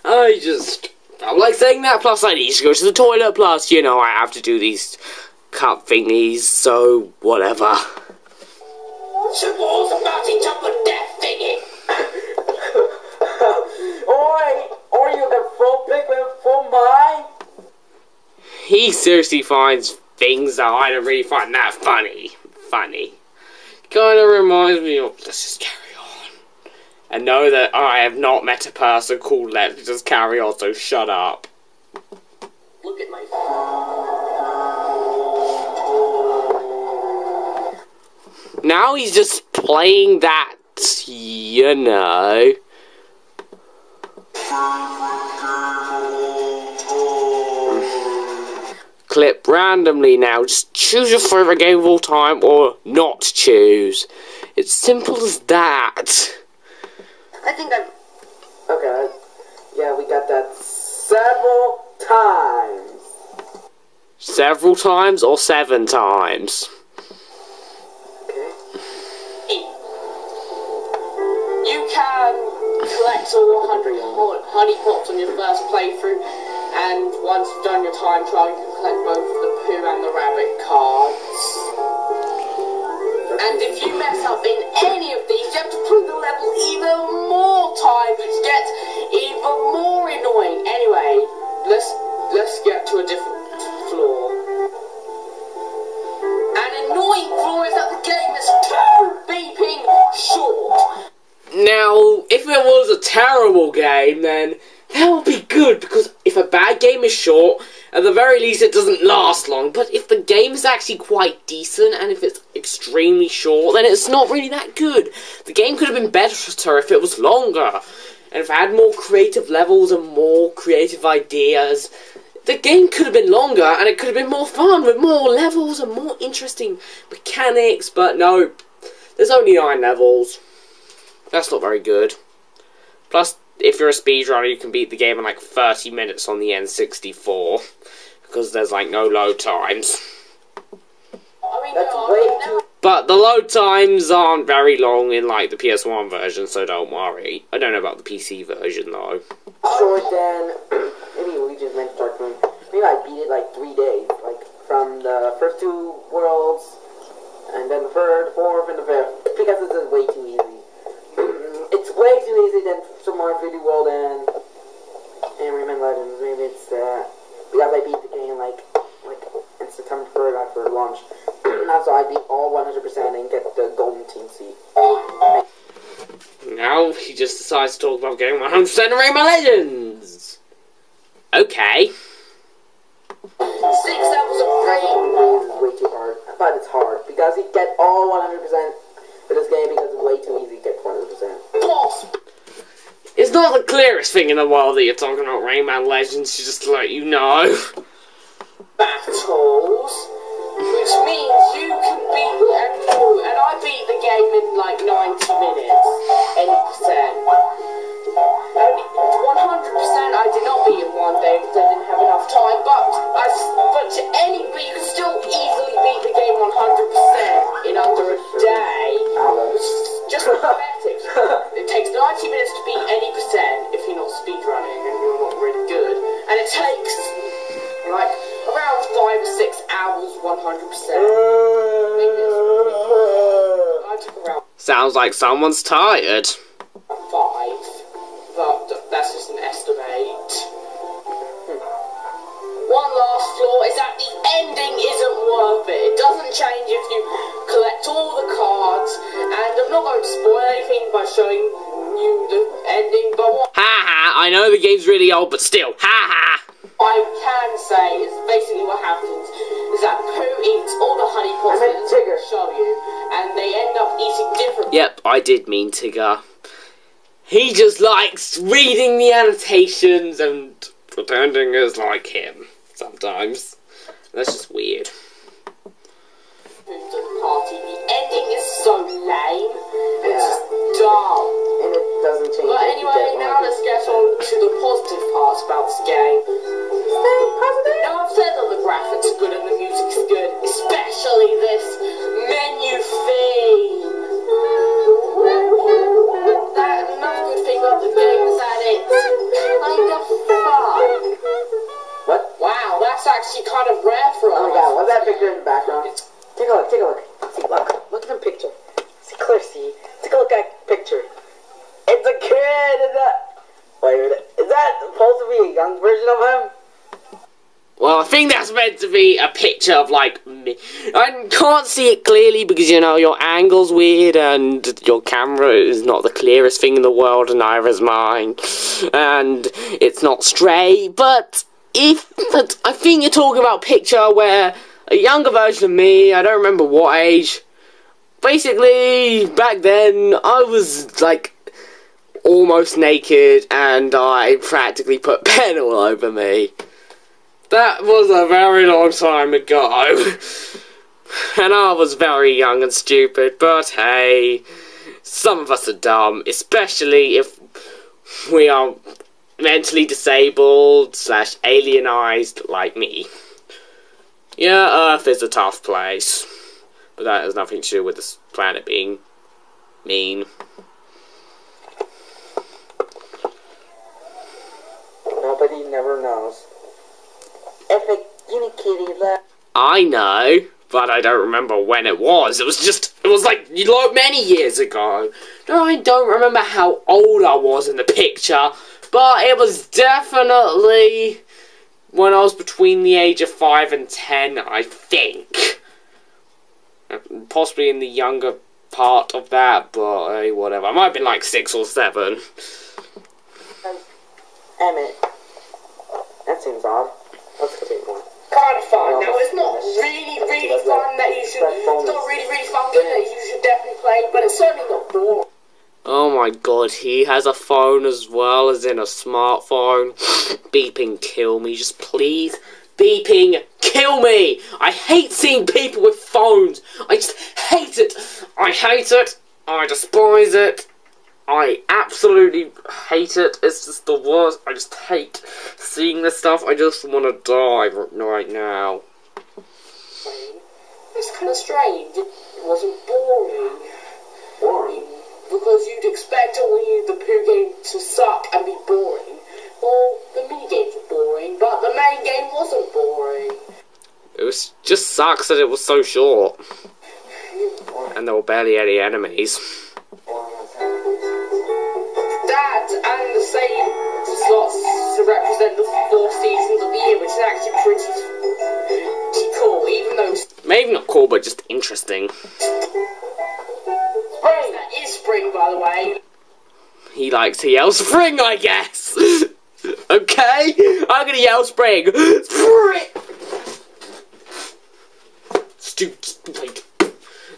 I just felt like saying that, plus I need to go to the toilet, plus, you know, I have to do these cup thingies, so whatever. She was about to jump a death thingy. Or you the full Pikmin for mine? He seriously finds things that I don't really find that funny. Kinda reminds me of, let's just carry on. And know that I have not met a person called Let's Just Carry On, so shut up. Look at my... Now he's just playing that, you know. Clip randomly now. Just choose your favourite game of all time or not choose. It's simple as that. I think I'm... Okay, yeah, we got that several times. Several times or 7 times? You can collect all 100 honey pots on your first playthrough, and once you've done your time trial, you can collect both the poo and the rabbit cards. And if you mess up in any of these, you have to play the level even more times, which gets even more annoying. Anyway, let's get to a different floor. An annoying floor is that the game is too beeping short. Now, if it was a terrible game, then that would be good, because if a bad game is short, At the very least, it doesn't last long, but if the game is actually quite decent, and if it's extremely short, then it's not really that good. The game could have been better if it was longer, and if it had more creative levels and more creative ideas. The game could have been longer, and it could have been more fun, with more levels and more interesting mechanics, but no, there's only 9 levels. That's not very good. Plus, if you're a speedrunner, you can beat the game in like 30 minutes on the N64. Because there's like no load times. That's way too... But the load times aren't very long in like the PS1 version, so don't worry. I don't know about the PC version though. short than maybe Luigi's Mansion Dark Moon. Maybe I beat it like 3 days. Like from the first 2 worlds, and then the 3rd, 4th, and the 5th. Because this is way too easy. It's way too easy than Super Mario 3D World and Rayman Legends. Maybe it's because I beat the game like in September 3rd after launch. That's why I beat all 100% and get the golden team seat. Now he just decides to talk about getting 100% of Rayman Legends. Okay. 6 levels of Rayman is way too hard, but it's hard because you get all 100% for this game because it's way too easy to get 100%. It's not the clearest thing in the world that you're talking about Rayman Legends, just to let you know. Battles, which means you can beat, and I beat the game in like 90 minutes, 80%. And 100% I did not beat in one day because I didn't have enough time, but you can still easily beat the game 100% in under a day. Just pathetic. It takes 90 minutes to beat any percent if you're not speedrunning and you're not really good. And it takes like around 5 or 6 hours 100%. Maybe I took around Sounds like someone's tired. 5, but that's just an estimate. One last flaw is that the ending isn't worth it. It doesn't change if you collect all the cards, and I'm not going to spoil anything by showing you the ending, but what Ha ha, I know the game's really old, but still, ha ha. I can say is basically what happens is that Pooh eats all the honey pots I meant Tigger. show you, and they end up eating different. Yep, I did mean Tigger. He just likes reading the annotations and pretending it's like him sometimes. That's just weird. To the party. The ending is so lame. It's just dumb. And it doesn't change. But anyway, now let's get on to the positive parts about this game. Stay positive. Now I've said that the graphics are good and the music's good, especially this menu theme. That another good thing about the game is that it's kind of fun. What? Wow, that's actually kind of rare for Oh my us. god, what's that picture in the background? Take a look, take a look. See, look at the picture. See, clear, see. Take a look at the picture. It's a kid, wait a minute. Is that supposed to be a young version of him? Well, I think that's meant to be a picture of, like, me. I can't see it clearly because, you know, your angle's weird and your camera is not the clearest thing in the world, and neither is mine. And it's not straight, but I think you're talking about a picture where a younger version of me, I don't remember what age. Basically, back then, I was, like, almost naked, and I practically put pen all over me. That was a very long time ago. And I was very young and stupid, but hey, some of us are dumb, especially if we are mentally disabled / alienized like me. Yeah, Earth is a tough place, but that has nothing to do with this planet being mean. Nobody never knows. If a guinea kitty left. I know, but I don't remember when it was. It was like many years ago. No, I don't remember how old I was in the picture, but it was definitely when I was between the age of 5 and 10, I think. Possibly in the younger part of that, but hey, whatever. I might have been like 6 or 7. Emmett. That seems odd. Let's continue on. Kind of fun. Now, it's not really fun that you should... It's not really fun game that you should definitely play, but it's certainly not boring. Oh my god, he has a phone as well as in a smartphone. Beeping kill me, just please. Beeping kill me! I hate seeing people with phones. I just hate it. I hate it. I despise it. I absolutely hate it. It's just the worst. I just hate seeing this stuff. I just want to die right now. It's kind of strange. It wasn't boring. Boring? Because you'd expect only the poo game to suck and be boring. Well, the mini games were boring, but the main game wasn't boring. It was just sucks that it was so short. And there were barely any enemies. That and the same slots to represent the 4 seasons of the year, which is actually pretty cool, even though... Maybe not cool, but just interesting. Spring! That is spring, by the way. He likes to yell spring, I guess. Okay? I'm gonna yell spring. Spring! Stupid.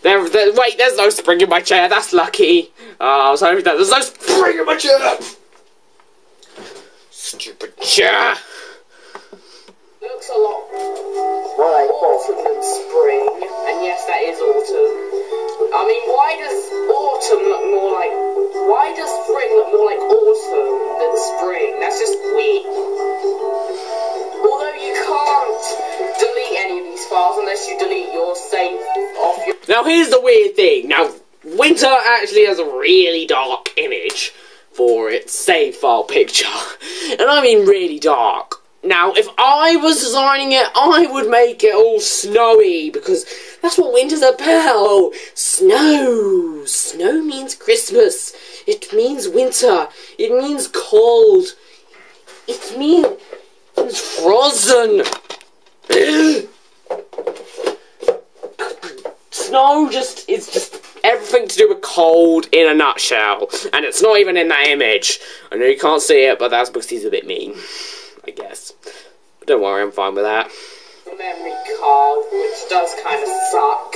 Wait, there's no spring in my chair. That's lucky. I was hoping that there's no spring in my chair. Stupid chair. It looks a lot more autumn than spring, and yes, that is autumn. I mean, why does autumn look more like... Why does spring look more like autumn than spring? That's just weird. Although you can't delete any of these files unless you delete your save off your... Now, here's the weird thing. Now, Winter actually has a really dark image for its save file picture. And I mean really dark. Now, if I was designing it, I would make it all snowy, because that's what winter's about. Snow. Snow means Christmas. It means winter. It means cold. It means frozen. Snow is just everything to do with cold in a nutshell. And it's not even in that image. I know you can't see it, but that's because he's a bit mean, I guess. But don't worry, I'm fine with that. Memory card, which does kind of suck.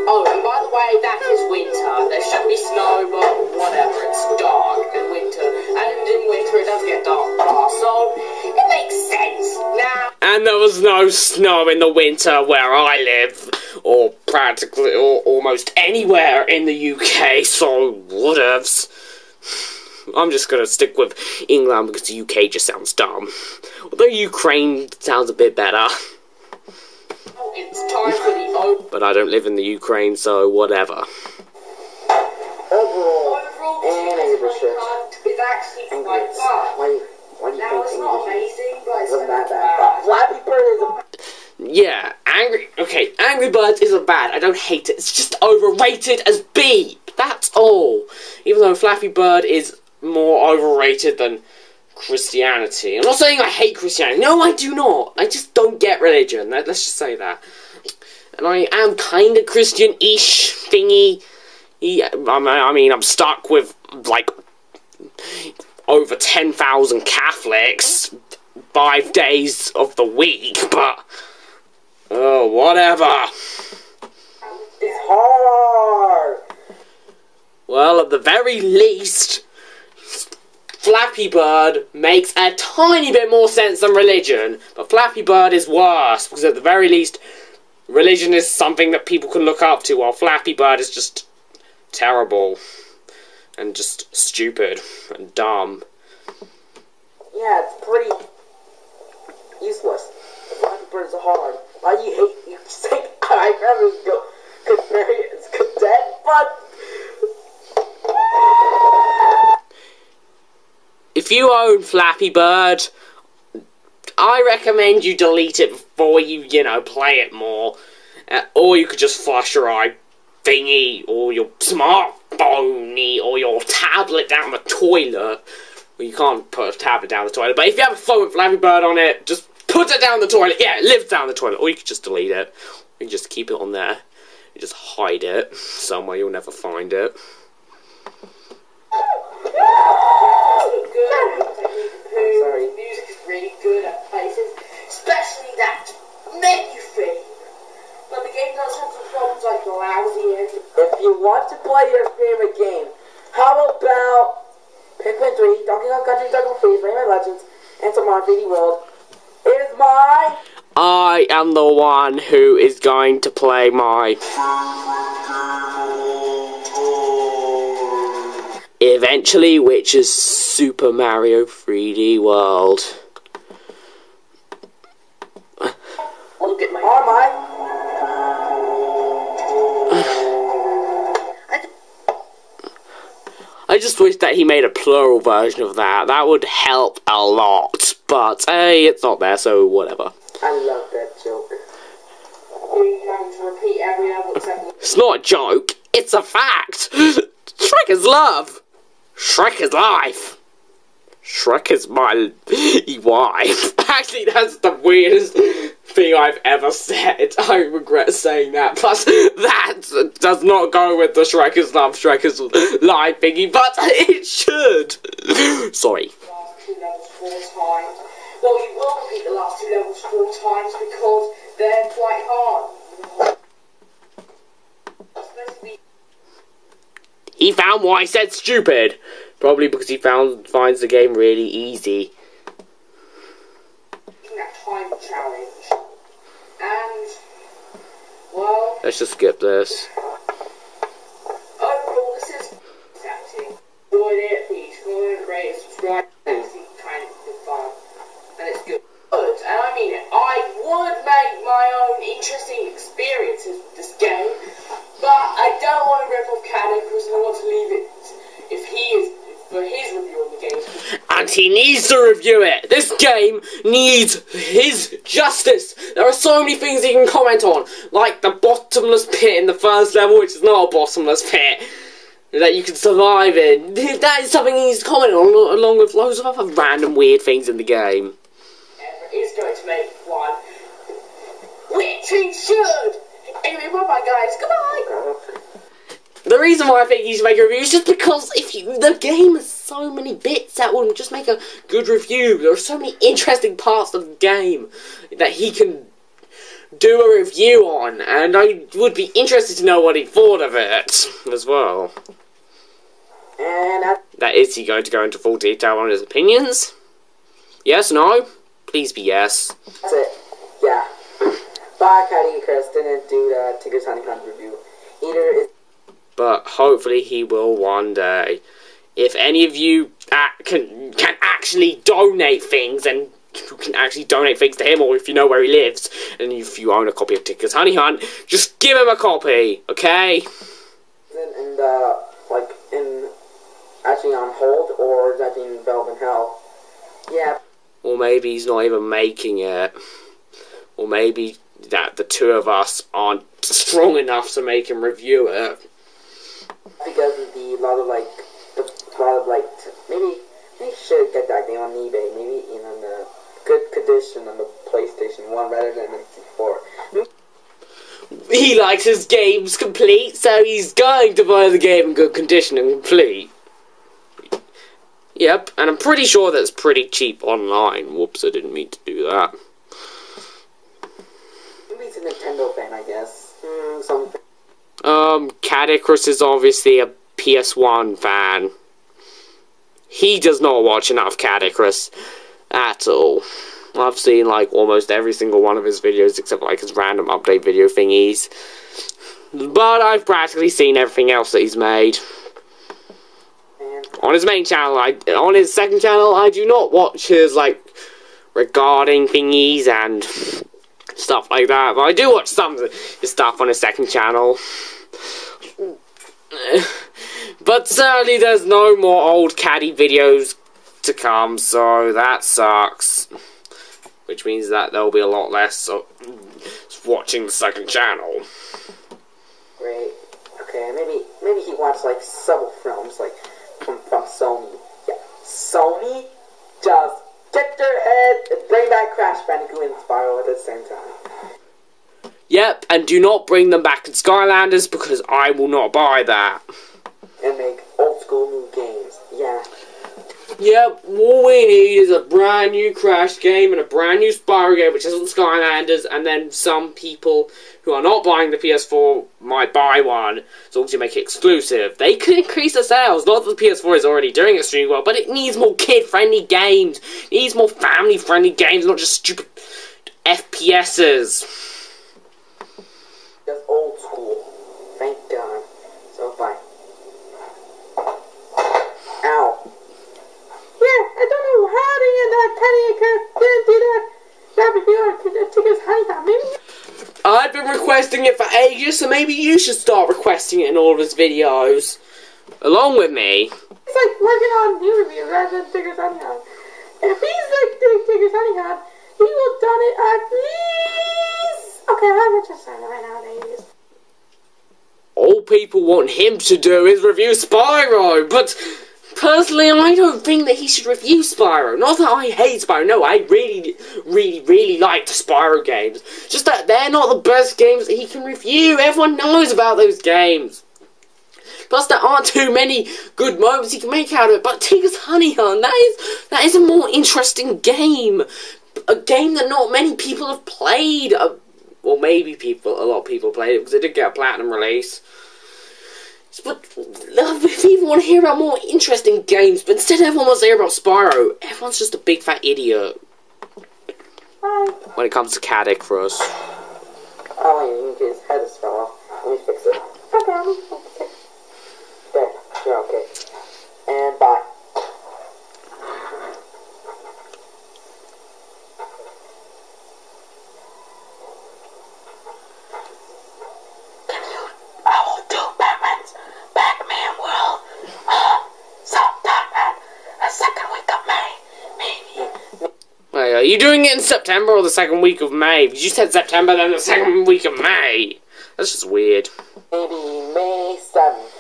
Oh, and by the way, that is winter. There should be snow, but whatever, it's dark in winter. And in winter it does get dark, so it makes sense. Now... And there was no snow in the winter where I live, or practically, or almost anywhere in the UK, so whatevs. I'm just gonna stick with England because the UK just sounds dumb. Although Ukraine sounds a bit better. It's time for the But I don't live in the Ukraine, so whatever. overall it's actually quite fun. Why do you Now, think it's not English amazing, but it's wasn't not that bad. Flappy Bird is a... Yeah, Angry Birds isn't bad. I don't hate it. It's just overrated as B. That's all. Even though Flappy Bird is more overrated than Christianity. I'm not saying I hate Christianity. No, I do not. I just don't get religion. Let's just say that. And I am kind of Christian-ish thingy. Yeah, I mean, I'm stuck with, like, over 10,000 Catholics 5 days of the week, but... oh, whatever. It's hard! Well, at the very least, Flappy Bird makes a tiny bit more sense than religion, but Flappy Bird is worse, because at the very least, religion is something that people can look up to, while Flappy Bird is just terrible, and just stupid, and dumb. Yeah, it's pretty useless. Flappy Birds are hard. Why do you hate... you say I never go compare it as cadet, but... If you own Flappy Bird, I recommend you delete it before you, play it more. Or you could just flush your thingy, or your smartphone, or your tablet down the toilet. Well, you can't put a tablet down the toilet, but if you have a phone with Flappy Bird on it, just put it down the toilet. Yeah, it lives down the toilet. Or you could just delete it. You can just keep it on there. You just hide it somewhere you'll never find it. Sorry. Music is really good at placing my 3D world is my... I am the one who is going to play my... eventually, which is Super Mario 3D World. Look at my... I just wish that he made a plural version of that. That would help a lot. But, hey, it's not there, so whatever. I love that joke. You're having to repeat every level except... It's not a joke. It's a fact. Shrek is love. Shrek is life. Shrek is my wife. Actually, that's the weirdest thing I've ever said. I regret saying that. Plus, that does not go with the Shrek is love, Shrek is life thingy, but it should. Sorry. last 2 levels 4 times. Well, you will repeat the last 2 levels 4 times because they're quite hard. He found why I said stupid. Probably because he finds the game really easy. That time challenge. And, well... Let's just skip this. Overall, this is exciting. Enjoyed it, please comment, rate, subscribe. It's kind of good fun. And it's good. And I mean it. I would make my own interesting experiences with this game. But I don't want to rip off Cadicus and I want to leave it if he is for his review of the game. And he needs to review it. This game needs his justice. There are so many things he can comment on, like the bottomless pit in the first level, which is not a bottomless pit, that you can survive in. That is something he needs to comment on, along with loads of other random weird things in the game. Is going to make one, which he should. Anyway, bye-bye, guys. Goodbye. The reason why I think he should make a review is just because the game has so many bits that will just make a good review. There are so many interesting parts of the game that he can do a review on, and I would be interested to know what he thought of it as well. And That is he going to go into full detail on his opinions? Yes, no? Please be yes. that's it. Yeah. Bye, Caddy and Chris. Didn't do the Tigger's Honey Hunt review. Either is... But hopefully he will one day. If any of you can actually donate things, and you can actually donate things to him, or if you know where he lives, and if you own a copy of Tigger's Honey Hunt, just give him a copy, okay? in the, like, in... actually on hold, or is that in Velvet Hell? Yeah. Or maybe he's not even making it. Or maybe that the two of us aren't strong enough to make him review it. Because of the lot of maybe you should get that game on eBay. Maybe in the good condition on the PlayStation 1 rather than the 4. He likes his games complete, so he's going to buy the game in good condition and complete. Yep, and I'm pretty sure that's pretty cheap online. Whoops, I didn't mean to do that. Maybe he's a Nintendo fan, I guess. Something. Cadicus is obviously a PS1 fan. He does not watch enough Cadicus at all. I've seen, like, almost every single one of his videos, except, like, his random update video thingies. But I've practically seen everything else that he's made. On his main channel, on his second channel, I do not watch his, like, regarding thingies and stuff like that. But I do watch some of his stuff on his second channel. But sadly, there's no more old caddy videos to come, so that sucks. Which means that there'll be a lot less watching the second channel. Great. Okay, maybe he watched, like, several films, like, from Sony. Yeah, Sony just get their head and bring back Crash Bandicoot and Spyro at the same time. Yep, and do not bring them back in Skylanders because I will not buy that. And make old school new games. Yeah. Yep, all we need is a brand new Crash game and a brand new Spyro game, which isn't Skylanders, and then some people who are not buying the PS4 might buy one, as long as you make it exclusive. They could increase the sales. Not that the PS4 is already doing extremely well, but it needs more kid-friendly games. It needs more family-friendly games, not just stupid FPSs. Just old school. Thank God. So bye. Ow. Yeah, I don't know how to get that Penny didn't do that review on Tigger's Honey. Maybe. I've been requesting it for ages, so maybe you should start requesting it in all of his videos. Along with me. He's like working on new reviews rather than Tigger's Honey Hunt. If he's like doing Tigger's Honey Hunt, he will done it at least. Okay, I'm just saying it right nowadays. All people want him to do is review Spyro, but personally, I don't think that he should review Spyro. Not that I hate Spyro, no, I really like the Spyro games. Just that they're not the best games that he can review. Everyone knows about those games. Plus, there aren't too many good moments he can make out of it. But Tigger's Honey Hunt, that is a more interesting game. A game that not many people have played. Well, maybe a lot of people played it because it did get a platinum release. But if people want to hear about more interesting games, but instead everyone wants to hear about Spyro, everyone's just a big fat idiot. Bye. When it comes to Cat Icarus. Oh, wait, his head is fell off. Let me fix it. Okay, let me fix it. There, you're okay. And bye. Are you doing it in September or the second week of May? Because you said September, then the second week of May. That's just weird. Maybe May 7th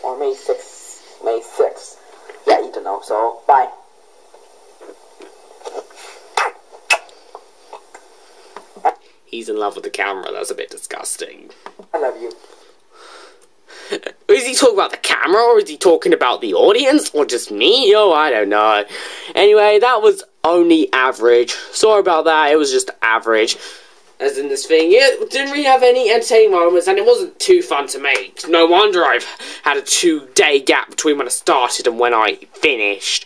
or May 6th. May 6th. Yeah, you don't know, so bye. He's in love with the camera. That's a bit disgusting. I love you. Is he talking about the camera, or is he talking about the audience, or just me? Oh, I don't know. Anyway, that was only average. Sorry about that, it was just average. As in this thing, it didn't really have any entertaining moments, and it wasn't too fun to make. No wonder I've had a 2-day gap between when I started and when I finished.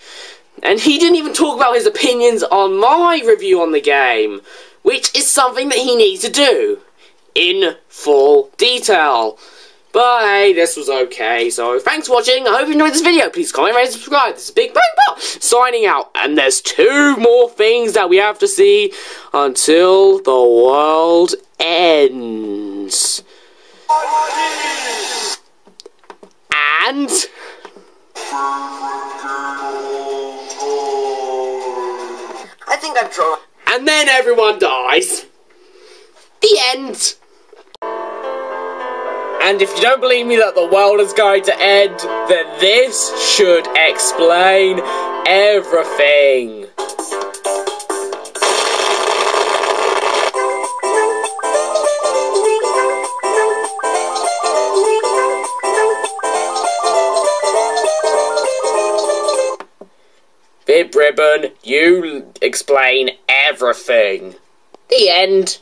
And he didn't even talk about his opinions on my review on the game, which is something that he needs to do in full detail. But hey, this was okay, so thanks for watching. I hope you enjoyed this video. Please comment, rate, and subscribe. This is Big Bang Bot signing out. And there's 2 more things that we have to see until the world ends. And I think I'm drunk. and then everyone dies. The end. And if you don't believe me that the world is going to end, then this should explain everything. Bib Ribbon, you explain everything. The end.